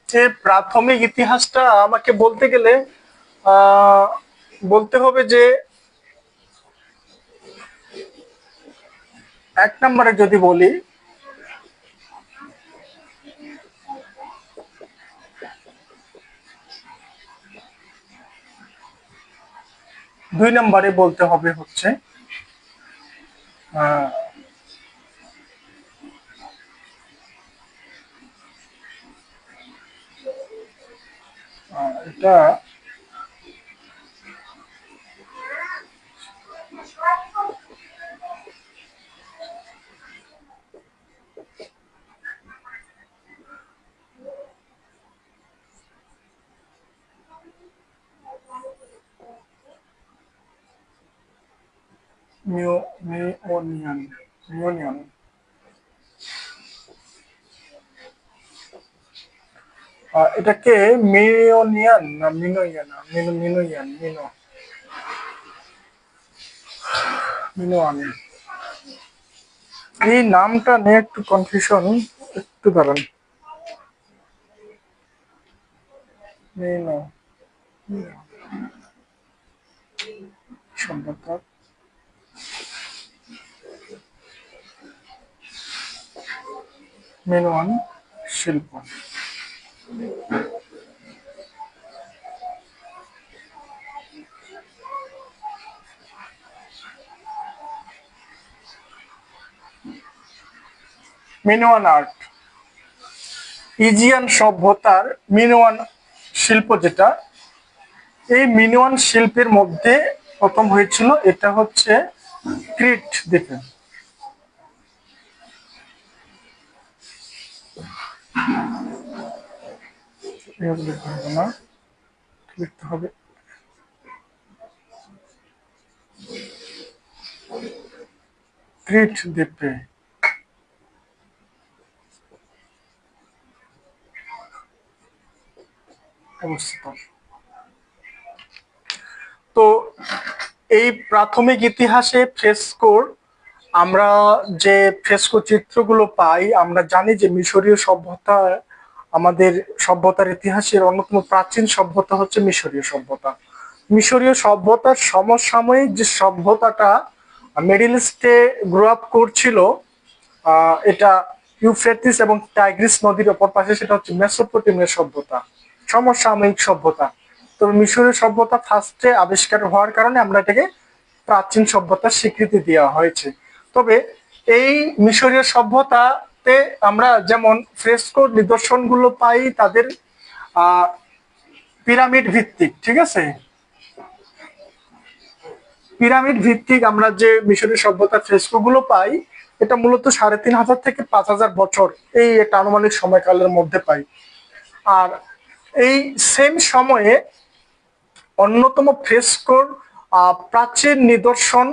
যে প্রাথমিক ইতিহাসটা আমাকে বলতে গেলে আহ বলতে হবে যে 1 নম্বরে যদি বলি, 2 নম্বরে বলতে হবে হচ্ছে আহ এটা মিওনিয়ান মিওনিয়ান এটাকে মিওনিয়ান না মিনোয়ান, মিনোয়ান মিনোয়ান, এই নামটা নিয়ে একটু কনফিউশন, একটু দাঁড়ান। মিনো সভ্যতা, মিনোয়ান শিল্প। মিনোয়ান আর্ট, ইজিয়ান সভ্যতার মিনোয়ান শিল্প যেটা, এই মিনোয়ান শিল্পের মধ্যে প্রথম হয়েছিল, এটা হচ্ছে ক্রিট দ্বীপে। লিখতে হবে না, লিখতে হবে ক্রিট দ্বীপে অবস্থিত। তো এই প্রাথমিক ইতিহাসে ফ্রেস্কোর আমরা যে ফ্রেস্কো চিত্রগুলো পাই, আমরা জানি যে মিশরীয় সভ্যতা, আমাদের সভ্যতার ইতিহাসের অন্যতম প্রাচীন সভ্যতা হচ্ছে মিশরীয় সভ্যতা। মিশরীয় সভ্যতার সমসাময়িক যে সভ্যতাটা মিডল ইস্টে গ্রো আপ করছিল, এটা ইউফ্রেটিস এবং টাইগ্রিস নদীর অপর পাশে, সেটা হচ্ছে মেসোপটেমিয়া সভ্যতা, সমসাময়িক সভ্যতা। তবে মিশরীয় সভ্যতা ফার্স্টে আবিষ্কার হওয়ার কারণে আমরা এটাকে প্রাচীন সভ্যতার স্বীকৃতি দেওয়া হয়েছে। তবে এই মিশরীয় সভ্যতাতে আমরা যেমন ফ্রেস্কোর নিদর্শনগুলো পাই তাদের পিরামিড ভিত্তিক, ঠিক আছে। পিরামিড ভিত্তিক আমরা যে মিশরের সভ্যতার ফ্রেস্কো গুলো পাই, এটা মূলত ৩৫০০ থেকে ৫০০০ বছর এই একটা আনুমানিক সময়কালের মধ্যে পাই। আর এই সেম সময়ে অন্যতম ফ্রেস্কোর প্রাচীন নিদর্শন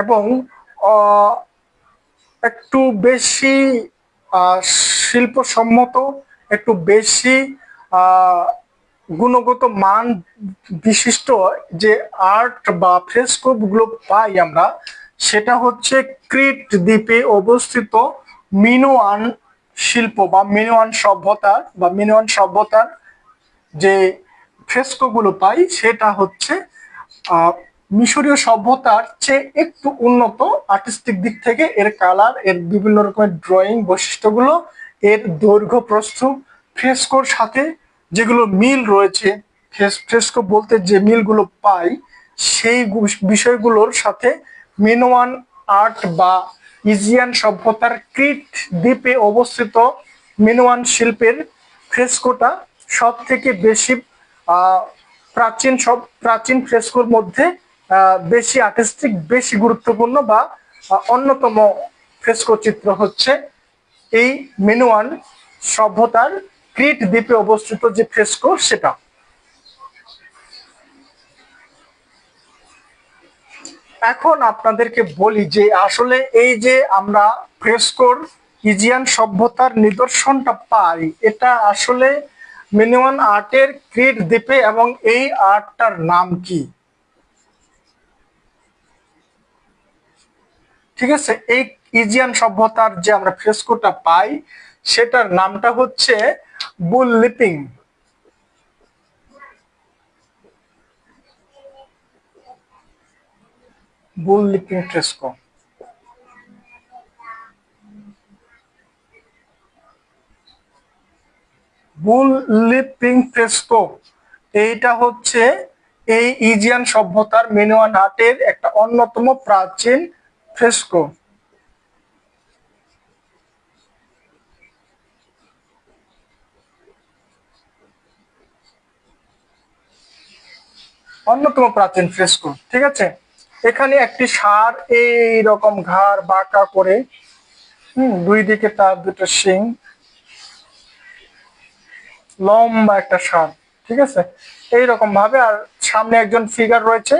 এবং একটু বেশি শিল্পসম্মত, একটু বেশি গুণগত মান বিশিষ্ট যে আর্ট বা ফ্রেস্কো গুলো পাই আমরা, সেটা হচ্ছে ক্রিট দ্বীপে অবস্থিত মিনোয়ান শিল্প বা মিনোয়ান সভ্যতার যে ফ্রেস্কো গুলো পাই, সেটা হচ্ছে মিশরীয় সভ্যতার চেয়ে একটু উন্নত আর্টিস্টিক দিক থেকে। এর কালার, এর বিভিন্ন রকমের ড্রয়িং বৈশিষ্ট্যগুলো, এর দৈর্ঘ্য প্রস্থ ফ্রেস্কোর সাথে যেগুলো মিল রয়েছে, ফ্রেস্কো বলতে যে মিলগুলো পাই, সেই বিষয়গুলোর সাথে মিনোয়ান আর্ট বা ইজিয়ান সভ্যতার ক্রিট দ্বীপে অবস্থিত মিনোয়ান শিল্পের ফ্রেস্কোটা সব থেকে বেশি প্রাচীন ফ্রেস্কোর মধ্যে বেশি আর্টিস্টিক, বেশি গুরুত্বপূর্ণ বা অন্যতম ফ্রেস্কো চিত্র হচ্ছে এই মিনোয়ান সভ্যতার ক্রিট দ্বীপে অবস্থিত যে ফ্রেস্কো সেটা। এখন আপনাদেরকে বলি যে আসলে এই যে আমরা ফ্রেস্কোর ইজিয়ান সভ্যতার নিদর্শনটা পাই, এটা আসলে মিনোয়ান আর্টের ক্রিট দ্বীপে, এবং এই আর্টটার নাম কি? ঠিক আছে, এই ইজিয়ান সভ্যতার যে আমরা ফ্রেস্কোটা পাই, সেটার নামটা হচ্ছে বুল লিপিং। বুল লিপিং ফ্রেস্কো। বুল লিপিং ফ্রেস্কো এইটা হচ্ছে এই ইজিয়ান সভ্যতার মিনোয়ান আর্টের একটা অন্যতম প্রাচীন ফ্রেস্কো। অন্যতম প্রাচীন ফ্রেস্কো, ঠিক আছে। এখানে একটি ষাঁড় এই রকম ঘাড় বাঁকা করে, দুই দিকে তার দুটো শিং, লম্বা একটা ষাঁড়, ঠিক আছে, এইরকম ভাবে। আর সামনে একজন ফিগার রয়েছে,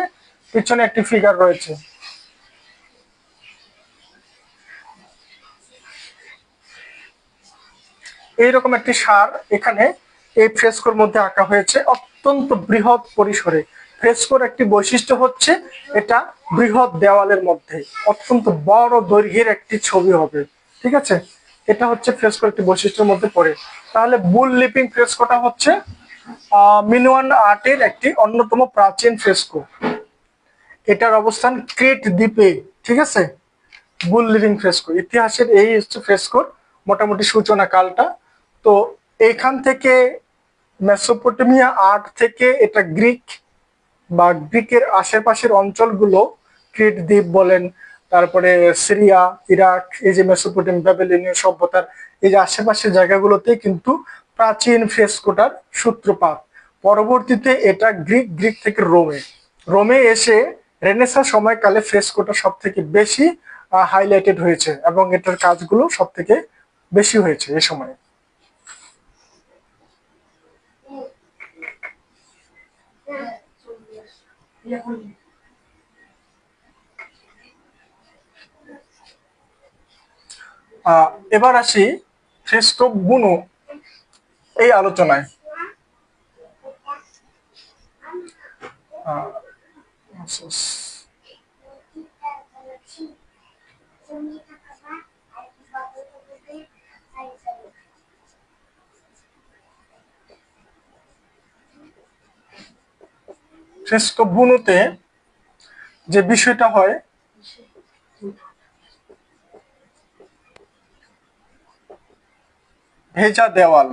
পিছনে একটি ফিগার রয়েছে। এইরকম একটি ষাঁড় এখানে এই ফ্রেস্কোর মধ্যে আঁকা হয়েছে অত্যন্ত বৃহৎ পরিসরে। ফ্রেস্কোর একটি বৈশিষ্ট্য হচ্ছে এটা বৃহৎ দেওয়ালের মধ্যে অত্যন্ত বড় দৈর্ঘ্যের একটি ছবি হবে, ঠিক আছে। এটা হচ্ছে ফ্রেস্কোর একটি বৈশিষ্ট্যের মধ্যে পড়ে। তাহলে বুল লিপিং ফ্রেস্কোটা হচ্ছে মিনোয়ান আর্টের একটি অন্যতম প্রাচীন ফ্রেস্কো। এটার অবস্থান ক্রিট দ্বীপে, ঠিক আছে। বুল লিভিং ফ্রেস্কো ইতিহাসের এই হচ্ছে ফ্রেস্কোর মোটামুটি সূচনা কালটা। তো এইখান থেকে মেসোপটেমিয়া আর্ট থেকে এটা গ্রিক বা গ্রিকের আশেপাশের অঞ্চলগুলো, ক্রিট দ্বীপ বলেন, তারপরে সিরিয়া, ইরাক, এই যে মেসোপটেমিয়া ব্যাবিলনীয় সভ্যতার এই যে আশেপাশের জায়গাগুলোতে কিন্তু প্রাচীন ফ্রেস্কোটার সূত্রপাত। পরবর্তীতে এটা গ্রিক থেকে রোমে এসে রেনেসাঁ সময়কালে ফ্রেস্কোটা সব থেকে বেশি হাইলাইটেড হয়েছে, এবং এটার কাজগুলো সব থেকে বেশি হয়েছে এ সময়। এবার আসি ফ্রেস্কো বুনো এই আলোচনায়। ফ্রেস্কো বুনোতে যে বিষয়টা হয়, ভেজা দেওয়াল,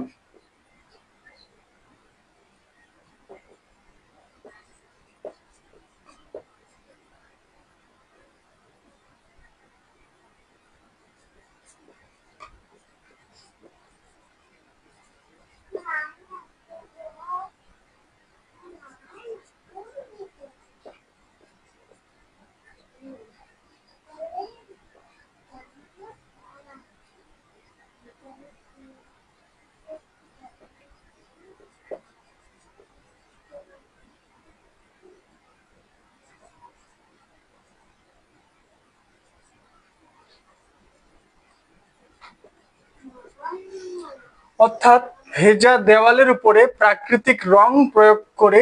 অর্থাৎ ভেজা দেওয়ালের উপরে প্রাকৃতিক রং প্রয়োগ করে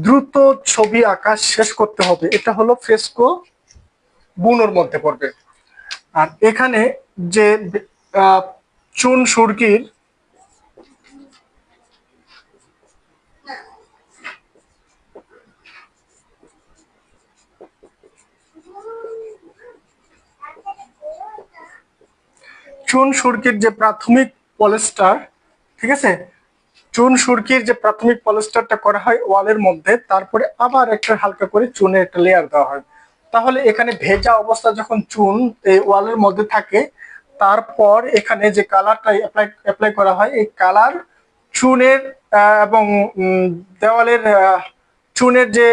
দ্রুত ছবি আঁকা শেষ করতে হবে, এটা হলো ফ্রেস্কো বুনোর মধ্যে পড়বে। আর এখানে যে চুন সুরকির চুন সুরকির যে প্রাথমিক পলিস্টার, ঠিক আছে, চুন সুরকির যে প্রাথমিক পলিস্টারটা করা হয় ওয়ালের মধ্যে, তারপরে আবার একটা হালকা করে চুনের একটা লেয়ার দেওয়া হয়। তাহলে এখানে ভেজা অবস্থা যখন চুন এই ওয়ালের মধ্যে থাকে, তারপর এখানে যে কালারটা অ্যাপ্লাই করা হয়, এই কালার চুনের এবং দেওয়ালের চুনের যে,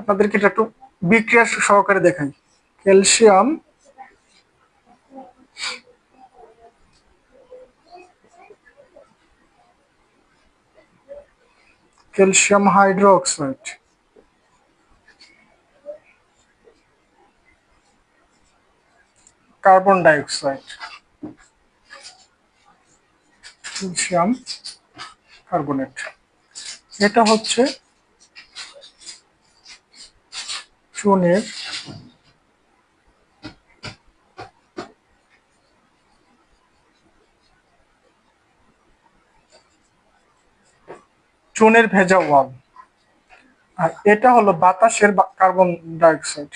আপনাদেরকে এটা একটু বিক্রিয়া সহকারে দেখাই। Calcium calcium hydroxide, carbon dioxide, calcium carbonate, এটা হচ্ছে চুনের ভেজা ওয়াল। আর এটা হলো বাতাসের কার্বন ডাইঅক্সাইড।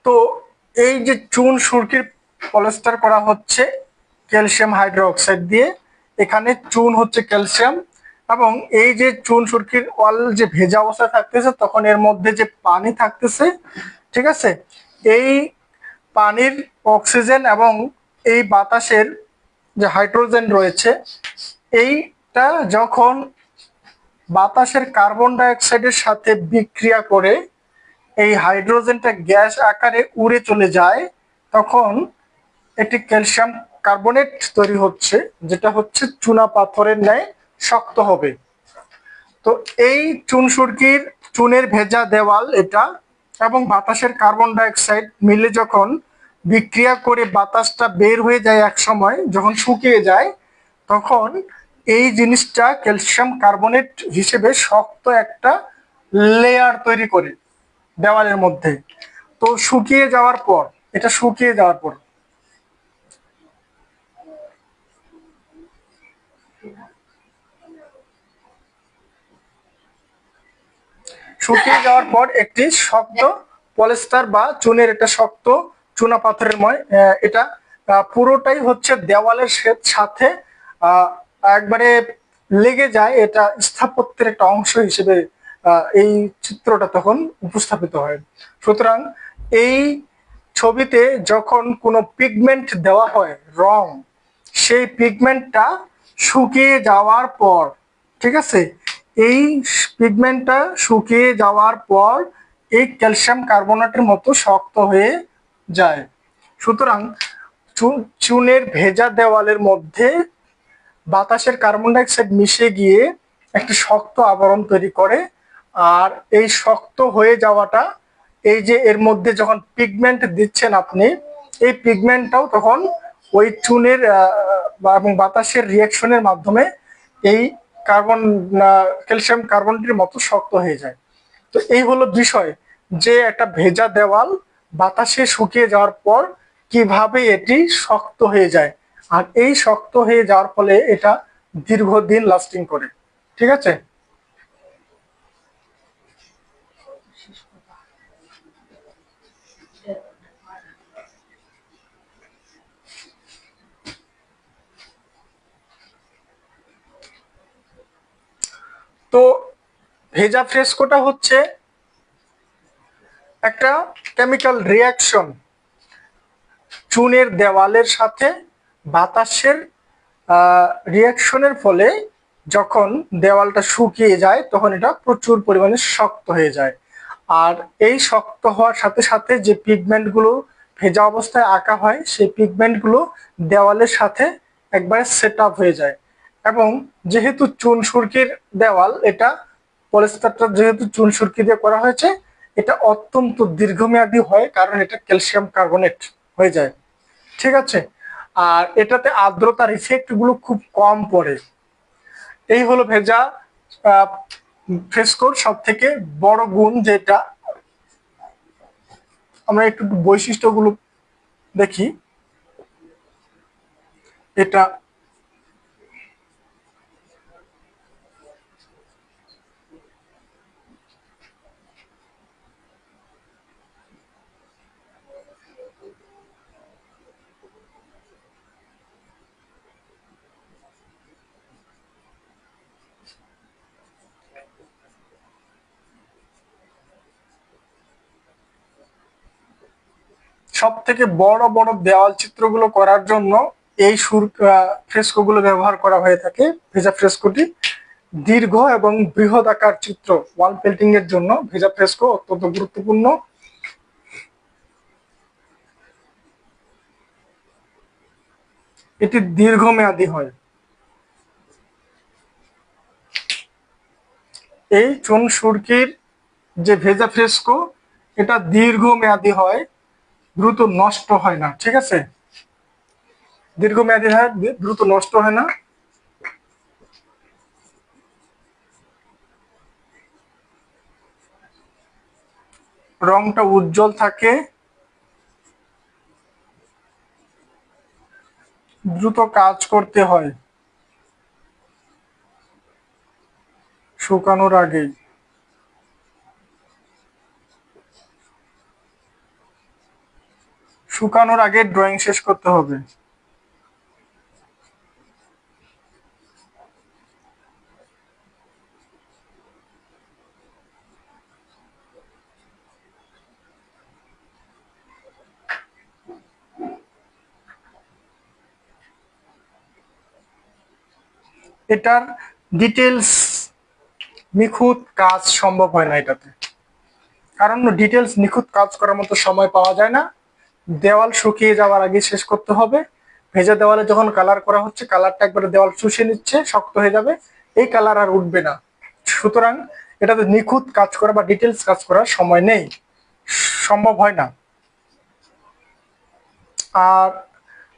তো এই যে চুন সুরকির পলিস্টার করা হচ্ছে ক্যালসিয়াম হাইড্রোক্সাইড দিয়ে, এখানে চুন হচ্ছে ক্যালসিয়াম, এবং এই যে চুন সুরকির ওয়াল যে ভেজা অবস্থায় থাকতেছে, তখন এর মধ্যে যে পানি থাকতেছে, ঠিক আছে, এই পানির অক্সিজেন এবং এই বাতাসের যে হাইড্রোজেন রয়েছে, এইটা যখন বাতাসের কার্বন ডাইঅক্সাইডের সাথে বিক্রিয়া করে এই হাইড্রোজেনটা গ্যাস আকারে উড়ে চলে যায়, তখন একটি ক্যালসিয়াম কার্বনেট তৈরি হচ্ছে, যেটা হচ্ছে চুনা পাথরের ন্যায় শক্ত হবে। তো এই চুন সুরকির চুনের ভেজা দেওয়াল এটা এবং বাতাসের কার্বন ডাইঅক্সাইড মিলে যখন বিক্রিয়া করে বাতাসটা বের হয়ে যায়, এক সময় যখন শুকিয়ে যায়, তখন এই জিনিসটা ক্যালসিয়াম কার্বনেট হিসেবে শক্ত একটা লেয়ার তৈরি করে দেওয়ালের মধ্যে। তো শুকিয়ে যাওয়ার পর, এটা শুকিয়ে যাওয়ার পর শুকিয়ে যাওয়ার পর একটি শক্ত পলিস্টার বা চুনের একটা শক্ত চুনা পাথরের ময়, এটা পুরোটাই হচ্ছে দেওয়ালের সাথে একবারে লেগে যায়। এটা স্থাপত্যের একটা অংশ হিসেবে এই চিত্রটা তখন উপস্থাপিত হয়। সুতরাং এই ছবিতে যখন কোনো পিগমেন্ট দেওয়া হয়, রং, সেই পিগমেন্টটা শুকিয়ে যাওয়ার পর, ঠিক আছে, এই পিগমেন্টটা শুকিয়ে যাওয়ার পর এই ক্যালসিয়াম কার্বনেটের মতো শক্ত হয়ে যায়। সুতরাং চুনের ভেজা দেওয়ালের মধ্যে বাতাসের কার্বন ডাইঅক্সাইড মিশে গিয়ে একটা শক্ত আবরণ তৈরি করে। আর এই শক্ত হয়ে যাওয়াটা, এই যে এর মধ্যে যখন পিগমেন্ট দিচ্ছেন আপনি, এই পিগমেন্টটাও তখন ওই চুনের এবং বাতাসের রিয়াকশনের মাধ্যমে এই কার্বন ক্যালসিয়াম কার্বনটির মতো শক্ত হয়ে যায়। তো এই হলো বিষয়, যে একটা ভেজা দেওয়াল বাতাসে শুকিয়ে যাওয়ার পর কিভাবে এটি শক্ত হয়ে যায়, আর এই শক্ত হয়ে যাওয়ার ফলে এটা দীর্ঘদিন লাস্টিং করে। ঠিক আছে। ভেজা ফ্রেস্কোটা হচ্ছে একটা কেমিক্যাল রিয়াকশন, চুনের দেওয়ালের সাথে বাতাসের রিয়াকশনের ফলে যখন দেওয়ালটা শুকিয়ে যায় তখন এটা প্রচুর পরিমাণে শক্ত হয়ে যায়। আর এই শক্ত হওয়ার সাথে সাথে যে পিগমেন্টগুলো ভেজা অবস্থায় আঁকা হয় সেই পিগমেন্টগুলো দেওয়ালের সাথে একবারে সেট আপ হয়ে যায়। এবং যেহেতু চুন সুরকির দেওয়াল, এটা পলিস্টারটা যেহেতু চুন সুরকি দিয়ে করা হয়েছে, এটা অত্যন্ত দীর্ঘমেয়াদী হয় কারণ এটা ক্যালসিয়াম কার্বনেট হয়ে যায়। ঠিক আছে, আর এটাতে আর্দ্রতার ইফেক্ট গুলো খুব কম পড়ে। এই হলো ভেজা ফ্রেস্কোর সব থেকে বড় গুণ। যেটা আমরা একটু বৈশিষ্ট্যগুলো দেখি, এটা সব থেকে বড় বড় দেওয়াল চিত্রগুলো করার জন্য এই ফ্রেস্কো গুলো ব্যবহার করা হয়ে থাকে। ভেজা ফ্রেস্কোটি দীর্ঘ এবং বৃহৎ আকার চিত্র ওয়াল পেন্টিং এর জন্য ভেজা ফ্রেস্কো অত্যন্ত গুরুত্বপূর্ণ। এটি দীর্ঘমেয়াদী হয়। এই চুন সুরকির যে ভেজা ফ্রেস্কো, এটা দীর্ঘমেয়াদী হয়, দ্রুত নষ্ট হয় না। ঠিক আছে, দীর্ঘমেয়াদী হয়, দ্রুত নষ্ট হয় না। রংটা উজ্জ্বল থাকে, দ্রুত কাজ করতে হয় শুকানোর আগেই। শুকানোর আগে ড্রয়িং শেষ করতে হবে। এটার ডিটেলস নিখুঁত কাজ সম্ভব হয় না এটাতে, কারণ ডিটেলস নিখুঁত কাজ করার মতো সময় পাওয়া যায় না। দেওয়াল শুকিয়ে যাওয়ার আগে শেষ করতে হবে। ভেজা দেওয়ালে যখন কালার করা হচ্ছে, কালারটা একবারে দেওয়াল চুষে নিচ্ছে, শক্ত হয়ে যাবে, এই কালার আর উঠবে না। সুতরাং এটাতে নিখুঁত কাজ করা বা ডিটেলস কাজ করার সময় নেই, সম্ভব হয় না। আর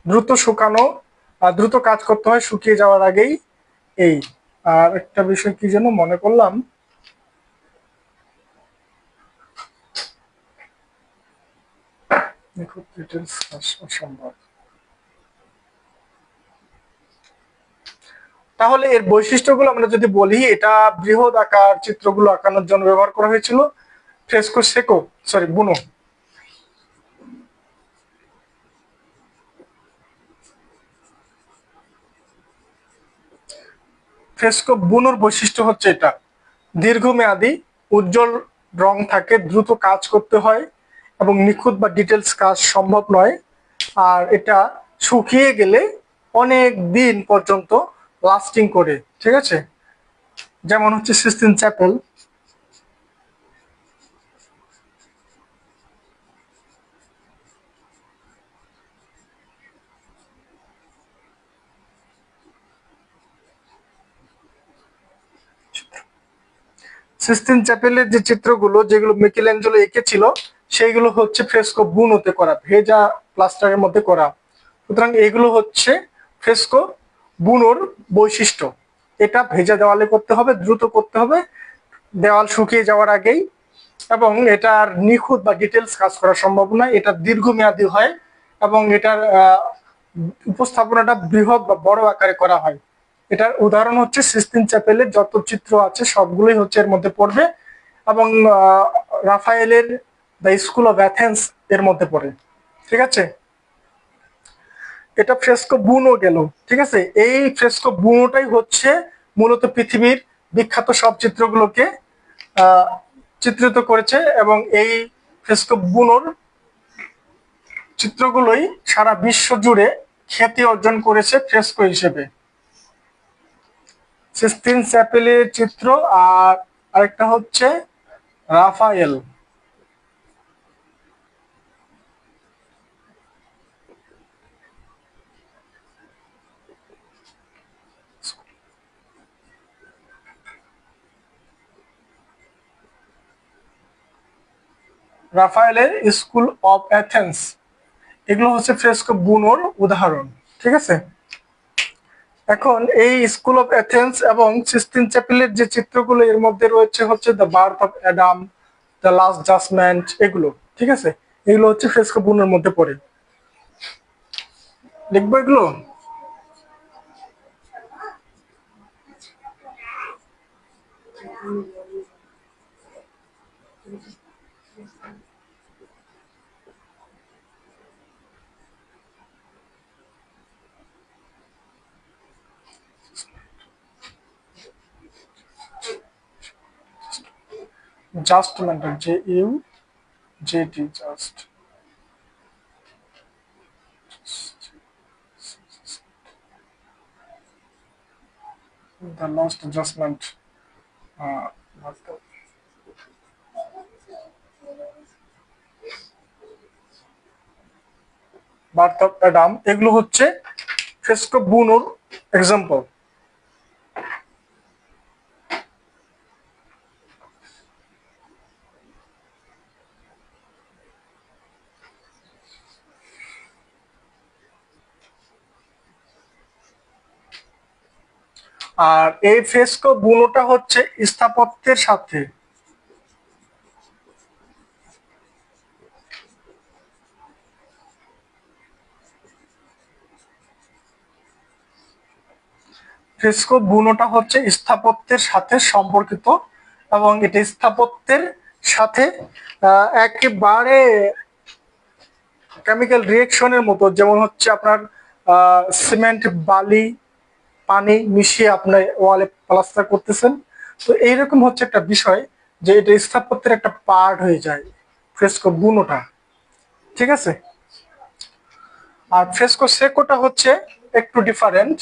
দ্রুত শুকানো, দ্রুত কাজ করতে হয় শুকিয়ে যাওয়ার আগেই। এই আর একটা বিষয় কি যেন মনে করলাম, নিখুঁত ডিটেলস অসম্ভব। তাহলে এর বৈশিষ্ট্যগুলো আমরা যদি বলি, এটা বৃহৎ আকার চিত্রগুলো আঁকানোর জন্য ব্যবহার করা হয়েছিল ফ্রেস্কো সেকো, সরি বুনো। ফ্রেস্কো বুনোর বৈশিষ্ট্য হচ্ছে এটা দীর্ঘমেয়াদী, উজ্জ্বল রং থাকে, দ্রুত কাজ করতে হয় এবং নিখুঁত বা ডিটেলস কাজ সম্ভব নয়। আর এটা শুকিয়ে গেলে অনেক দিন পর্যন্ত লাস্টিং করে। ঠিক আছে, যেমন হচ্ছে সিস্টিন চ্যাপেল। সিস্টিন চ্যাপেলের যে চিত্রগুলো যেগুলো মিকেলেঞ্জেলো এঁকেছিল, সেইগুলো হচ্ছে ফ্রেস্কো বুনোতে করা, ভেজা প্লাস্টারের মধ্যে করা। সুতরাং এগুলো হচ্ছে ফ্রেস্কো বুনোর বৈশিষ্ট্য। এটা ভেজা দেওয়ালে করতে হবে, দ্রুত করতে হবে, দেওয়াল শুকিয়ে যাওয়ার আগেই, এবং এটার নিখুঁত বা ডিটেলস কাজ করা সম্ভব নয়। এটা দীর্ঘমেয়াদী হয় এবং এটার উপস্থাপনাটা বৃহৎ বা বড় আকারে করা হয়। এটার উদাহরণ হচ্ছে সিস্টিন চ্যাপেলের যত চিত্র আছে সবগুলোই হচ্ছে এর মধ্যে পড়বে, এবং রাফায়েলের দ্য স্কুল অফ অ্যাথেন্স এর মধ্যে পড়ে। ঠিক আছে, এটা ফ্রেস্কো বুনো গেল। ঠিক আছে, এই ফ্রেস্কো বুনোটাই হচ্ছে মূলত পৃথিবীর বিখ্যাত সব চিত্রগুলোকে চিত্রিত করেছে এবং এই ফ্রেস্কো বুনোর চিত্রগুলোই সারা বিশ্ব জুড়ে খ্যাতি অর্জন করেছে ফ্রেস্কো হিসেবে। সিস্টিন চ্যাপেলের চিত্র আর আরেকটা হচ্ছে রাফায়েল। রাফায়েলের স্কুল অফ অ্যাথেন্স, এগুলো হচ্ছে ফ্রেস্কো বুনোর উদাহরণ। ঠিক আছে, এখন এই স্কুল অফ অ্যাথেন্স এবং সিস্টিন চ্যাপেলের যে চিত্রগুলো এর মধ্যে রয়েছে হচ্ছে the birth of Adam, the last judgment, এগুলো। ঠিক আছে, এগুলো হচ্ছে ফ্রেস্কো বুনোর মধ্যে পড়ে। লিখবো এগুলো। Judgement, JUJT, just. The last judgement, birth of Adam, এগুলো হচ্ছে ফ্রেস্কো বুনোর এক্সাম্পল। আর এই ফ্রেস্কো বুনোটা হচ্ছে স্থাপত্যের সাথে ফ্রেস্কো বুনোটা হচ্ছে স্থাপত্যের সাথে সম্পর্কিত এবং এটা স্থাপত্যের সাথে একেবারে কেমিক্যাল রিয়েকশনের মতো, যেমন হচ্ছে আপনার সিমেন্ট, বালি, পানি মিশিয়ে আপনার ওয়ালে প্লাস্টার করতেছেন। তো এইরকম হচ্ছে একটা বিষয় যে এটা স্থাপত্যের একটা পার্ট হয়ে যায় ফ্রেস্কো বুনোটা। ঠিক আছে, আর ফ্রেস্কো সেকোটা হচ্ছে একটু ডিফারেন্ট।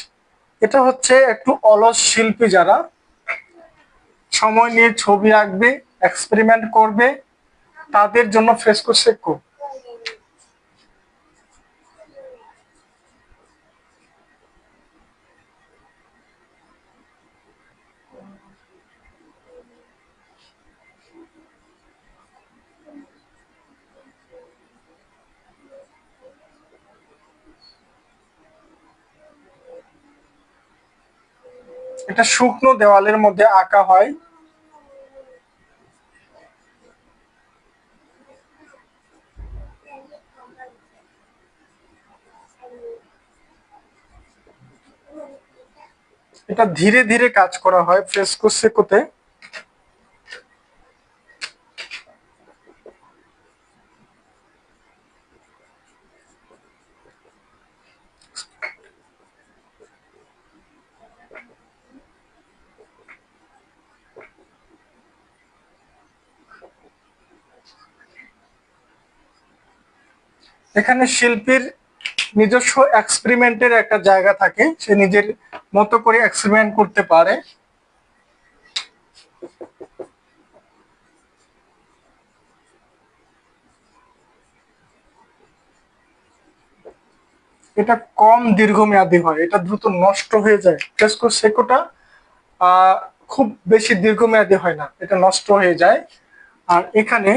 এটা হচ্ছে একটু অলস শিল্পী যারা সময় নিয়ে ছবি আঁকবে, এক্সপেরিমেন্ট করবে, তাদের জন্য ফ্রেস্কো সেকো। এটা শুকনো দেওয়ালের মধ্যে আঁকা হয়। এটা ধীরে ধীরে কাজ করা হয় ফ্রেস্কো সেকোতে। এখানে শিল্পীর নিজস্ব এক্সপেরিমেন্টের একটা জায়গা থাকে, সে নিজের মতো করে এক্সপেরিমেন্ট করতে পারে। এটা কম দীর্ঘমেয়াদী হয়, এটা দ্রুত নষ্ট হয়ে যায়। ফ্রেস্কো সেকোটা খুব বেশি দীর্ঘমেয়াদী হয় না, এটা নষ্ট হয়ে যায়। আর এখানে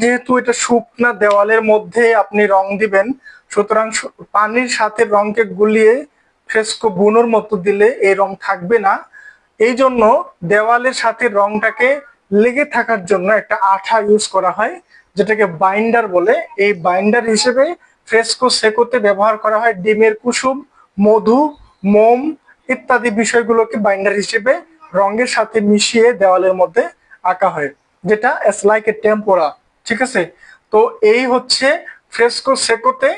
যেহেতু এটা শুকনা দেওয়ালের মধ্যে আপনি রং দিবেন, সুতরাং পানির সাথে রংকে গুলিয়ে ফ্রেস্কো বুনোর মতো দিলে এই রং থাকবে না। এই জন্য দেওয়ালের সাথে রংটাকে লেগে থাকার জন্য একটা আঠা ইউজ করা হয়, যেটাকে বাইন্ডার বলে। এই বাইন্ডার হিসেবে ফ্রেস্কো সেকোতে ব্যবহার করা হয় ডিমের কুসুম, মধু, মোম ইত্যাদি বিষয়গুলোকে বাইন্ডার হিসেবে রঙের সাথে মিশিয়ে দেওয়ালের মধ্যে আঁকা হয়, যেটা এস লাইক এ টেম্পোরা। ঠিক আছে, তো এই হচ্ছে ফ্রেস্কো সেকোতে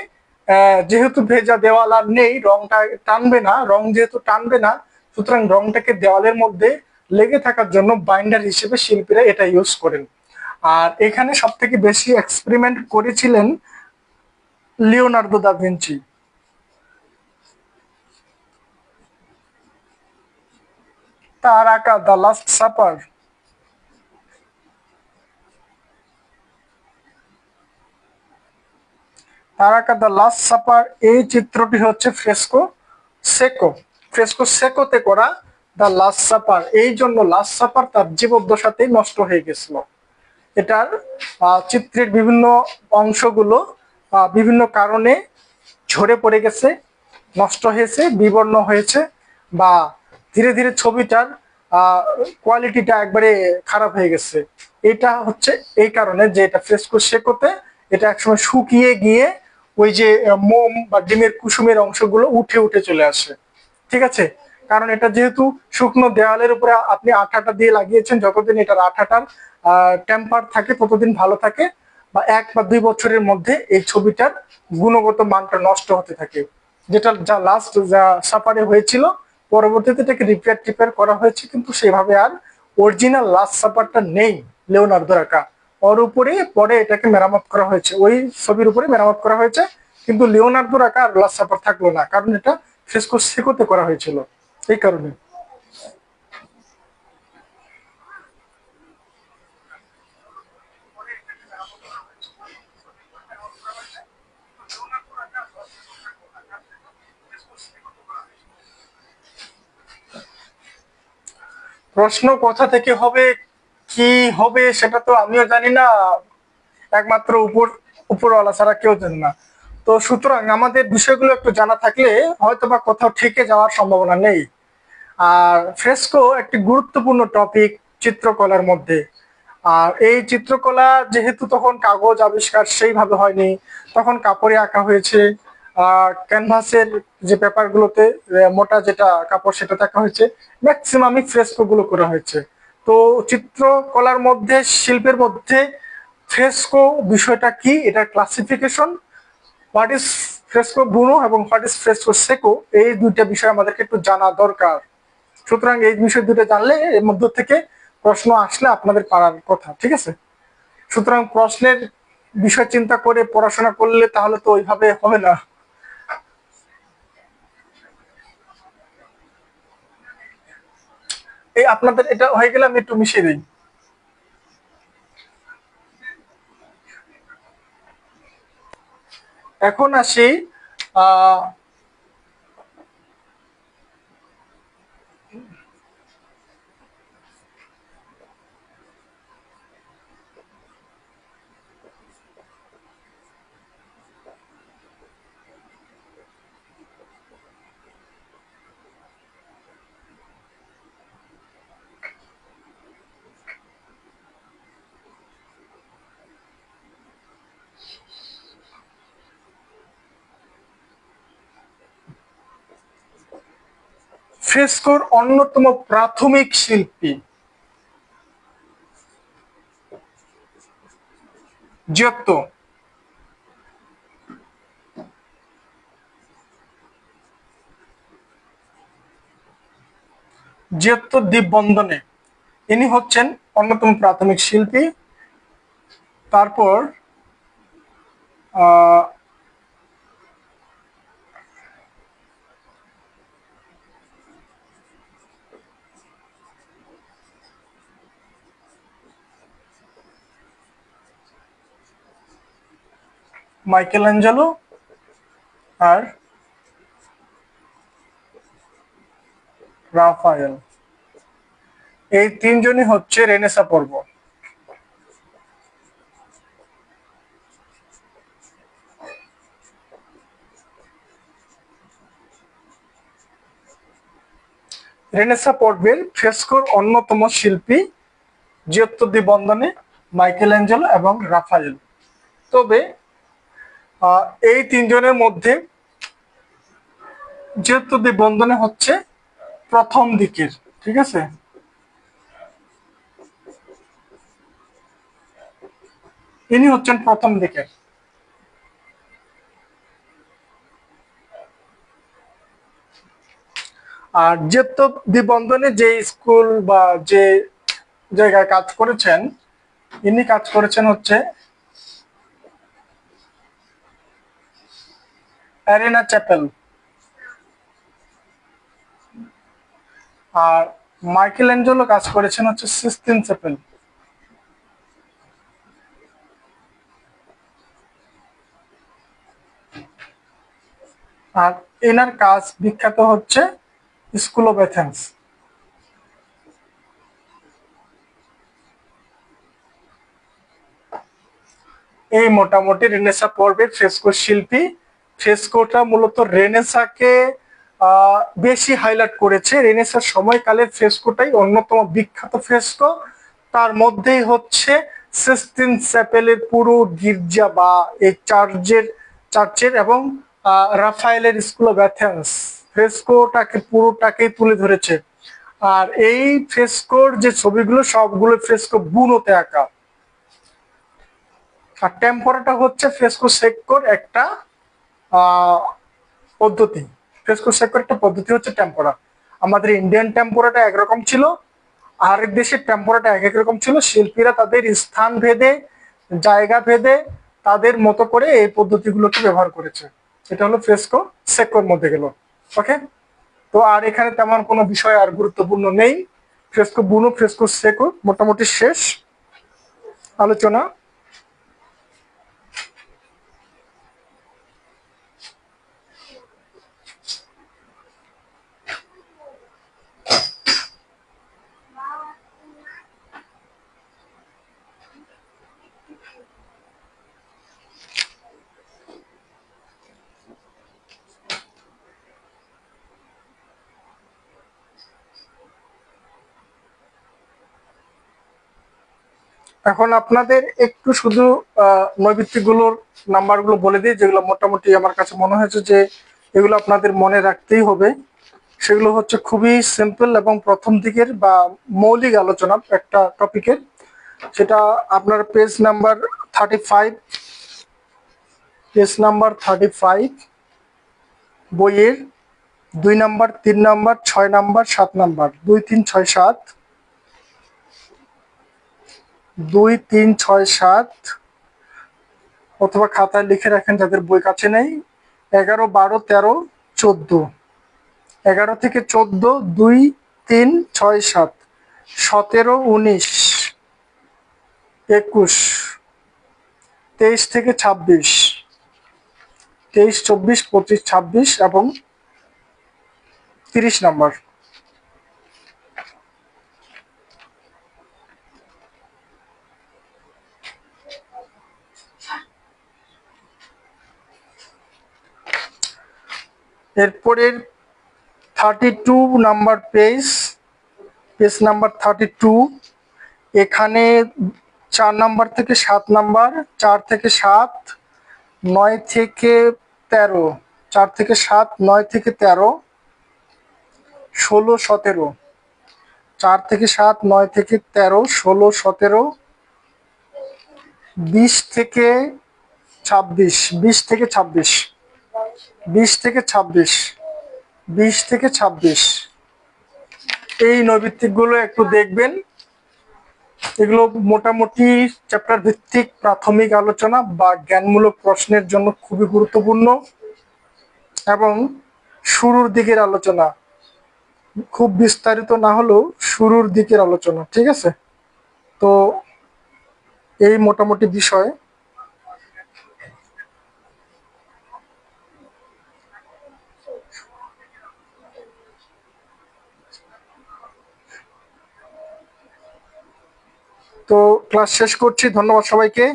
যেহেতু ভেজা দেওয়াল আর নেই, রংটা টানবে না, রং যেহেতু টানবে না, সুতরাং রংটাকে দেওয়ালের মধ্যে লেগে থাকার জন্য বাইন্ডার হিসেবে শিল্পীরা এটা ইউজ করেন। আর এখানে সব থেকে বেশি এক্সপেরিমেন্ট করেছিলেন লিওনার্দো দা ভিঞ্চি। তার আঁকা দ্য লাস্ট সাপার, তার আঁকা দ্য লাস্ট সাপার এই চিত্রটি হচ্ছে ফ্রেস্কো সেকো। ফ্রেস্কো সেকোতে করা দ্য লাস্ট সাপার, এই জন্য লাস্ট সাপার তার জীবদ্দশাতেই নষ্ট হয়ে গেছিল। এটার চিত্রের বিভিন্ন অংশগুলো বিভিন্ন কারণে ঝরে পড়ে গেছে, নষ্ট হয়েছে, বিবর্ণ হয়েছে, বা ধীরে ধীরে ছবিটার কোয়ালিটিটা একবারে খারাপ হয়ে গেছে। এটা হচ্ছে এই কারণে যে এটা ফ্রেস্কো শেকোতে এটা একসময় শুকিয়ে গিয়ে ওই যে মোম বা ডিমের কুসুমের অংশগুলো উঠে উঠে চলে আসে। ঠিক আছে, কারণ এটা যেহেতু শুকনো দেওয়ালের উপরে আপনি আঠাটা দিয়ে লাগিয়েছেন, যতদিন এটার আঠাটার টেম্পার থাকে ততদিন ভালো থাকে, বা 1 বা 2 বছরের মধ্যে এই ছবিটার গুণগত মানটা নষ্ট হতে থাকে। যেটা যা লাস্ট যা সাফারে হয়েছিল, পরবর্তীতে এটাকে রিপেয়ার করা হয়েছে, কিন্তু সেভাবে আর অরিজিনাল লাস্ট সাপারটা নেই লিওনার্দোর আঁকা। ওর উপরে পরে এটাকে মেরামত করা হয়েছে, ওই ছবির উপরে মেরামত করা হয়েছে, কিন্তু লিওনার্দোর আঁকা আর লাস্ট সাপার থাকলো না, কারণ এটা ফ্রেস্কো সেকোতে করা হয়েছিল এই কারণে। প্রশ্ন কোথা থেকে হবে, কি হবে সেটা তো আমিও জানি না, একমাত্র উপরওয়ালা ছাড়া কেউ জানে না। তো সুতরাং আমাদের বিষয়গুলো একটু জানা থাকলে হয়তো বা কোথাও ঠেকে যাওয়ার সম্ভাবনা নেই। আর ফ্রেস্কো একটি গুরুত্বপূর্ণ টপিক চিত্রকলার মধ্যে। আর এই চিত্রকলা যেহেতু তখন কাগজ আবিষ্কার সেইভাবে হয়নি, তখন কাপড়ে আঁকা হয়েছে, ক্যানভাসের যে পেপার গুলোতে মোটা যেটা কাপড় সেটাতে আঁকা হয়েছে, ম্যাক্সিমামই ফ্রেস্কো গুলো করা হয়েছে। তো চিত্রকলার মধ্যে, শিল্পের মধ্যে ফ্রেস্কো বিষয়টা কি, এটার ক্লাসিফিকেশন, হোয়াট ইজ ফ্রেস্কো বুনো এবং হোয়াট ইজ ফ্রেস্কো সেকো, এই দুইটা বিষয় আমাদেরকে একটু জানা দরকার। সুতরাং এই বিষয় দুটো জানলে এর মধ্য থেকে প্রশ্ন আসলে আপনাদের পারার কথা। ঠিক আছে, সুতরাং প্রশ্নের বিষয় চিন্তা করে পড়াশোনা করলে তাহলে তো ওইভাবে হবে না। এই আপনাদের এটা হয়ে গেলে আমি একটু মিশিয়ে দিই। এখন আসি আহ ফ্রেস্কোর অন্যতম প্রাথমিক শিল্পী জিওত্তো। জিওত্তো দ্বীপবন্ধনে ইনি হচ্ছেন অন্যতম প্রাথমিক শিল্পী। তারপর আহ মাইকেল অ্যাঞ্জেলো আর রাফায়েল, এই তিনজনই হচ্ছে রেনেসা পর্ব। রেনেসাঁ পর্বের ফ্রেস্কোর অন্যতম শিল্পী জিওত্তর বন্দনে মাইকেল অ্যাঞ্জেলো এবং রাফায়েল। তবে এই তিনজনের মধ্যে জিওত্তর বন্দনে হচ্ছে প্রথম দিকের, ঠিক আছে। ইনি হচ্ছেন প্রথম দিকের। আর জিওত্তর বন্দনে যে স্কুল বা যে জায়গায় কাজ করেছেন, ইনি কাজ করেছেন হচ্ছে অ্যারেনা চ্যাপেল। আর মাইকেল অ্যাঞ্জেলো কাজ করেছেন হচ্ছে সিস্টিন চ্যাপেল। আর এনার কাজ বিখ্যাত হচ্ছে স্কুল অফ এথেন্স। এই মোটামুটি রেনেসাঁ পর্বের ফ্রেস্কো শিল্পী। ফ্রেস্কোটা মূলত রেনেসাঁকে বেশি হাইলাইট করেছে। রেনেসাঁ সময়কালের ফ্রেস্কোটাই অন্যতম বিখ্যাত ফ্রেস্কো। তার মধ্যেই হচ্ছে সিস্টিন চ্যাপেলের পুরো গির্জা বা এই চার্চের এবং রাফায়েলের স্কুল অফ অ্যাথেন্স ফ্রেস্কোটাকে পুরোটাকেই তুলে ধরেছে। আর এই ফ্রেস্কোর যে ছবিগুলো সবগুলো ফ্রেস্কো বুনোতে আঁকা। আর টেম্পোরাটা হচ্ছে ফ্রেস্কো সেক্কোর একটা পদ্ধতি। ফ্রেস্কো সেক্কোর একটা পদ্ধতি হচ্ছে টেম্পোরা। আমাদের ইন্ডিয়ান টেম্পোরাটা একরকম ছিল, আরেক দেশের টেম্পোরাটা এক এক রকম ছিল। শিল্পীরা তাদের স্থান ভেদে, জায়গা ভেদে তাদের মতো করে এই পদ্ধতিগুলোকে ব্যবহার করেছে। এটা হলো ফ্রেস্কো সেক্কোর মধ্যে গেল। ওকে, তো আর এখানে তেমন কোনো বিষয় আর গুরুত্বপূর্ণ নেই। ফ্রেস্কো বুনো, ফ্রেস্কো সেক্কো মোটামুটি শেষ আলোচনা। এখন আপনাদের একটু শুধু নৈবিত্তিক গুলোর নাম্বারগুলো বলে দিই, যেগুলো মোটামুটি আমার কাছে মনে হয়েছে যে এগুলো আপনাদের মনে রাখতেই হবে। সেগুলো হচ্ছে খুবই সিম্পল এবং প্রথম দিকের বা মৌলিক আলোচনা একটা টপিকের। সেটা আপনার পেজ নাম্বার 35, পেজ নাম্বার 35 বইয়ের 2 নাম্বার, 3 নাম্বার, 6 নাম্বার, 7 নাম্বার, 2, 3, 6, 7, 2, 3, 6, 7, অথবা খাতায় লিখে রাখেন যাদের বই কাছে নেই। 11, 12, 13, 14, 11 থেকে 14, 2, 3, 6, 7, 17, 19, 21, 23 থেকে 26, 23, 24, 25, 26 এবং 30 নাম্বার। এরপরের 32 নাম্বার পেজ, পেজ নাম্বার 32, এখানে 4 নাম্বার থেকে 7 নাম্বার, 4 থেকে 7, 9 থেকে 13, 4 থেকে 7, 9 থেকে 13, 16, 17, 4 থেকে 7, 9 থেকে 13, 16, 17, 20 থেকে 26, 20 থেকে 26, 20 থেকে 26, 20 থেকে 26, এই নৈবিত্তিকগুলো একটু দেখবেন। এগুলো মোটামুটি চ্যাপ্টার ভিত্তিক প্রাথমিক আলোচনা বা জ্ঞানমূলক প্রশ্নের জন্য খুবই গুরুত্বপূর্ণ এবং শুরুর দিকের আলোচনা, খুব বিস্তারিত না হলেও শুরুর দিকের আলোচনা, ঠিক আছে। তো এই মোটামুটি বিষয়। তো ক্লাস শেষ করছি, ধন্যবাদ সবাইকে।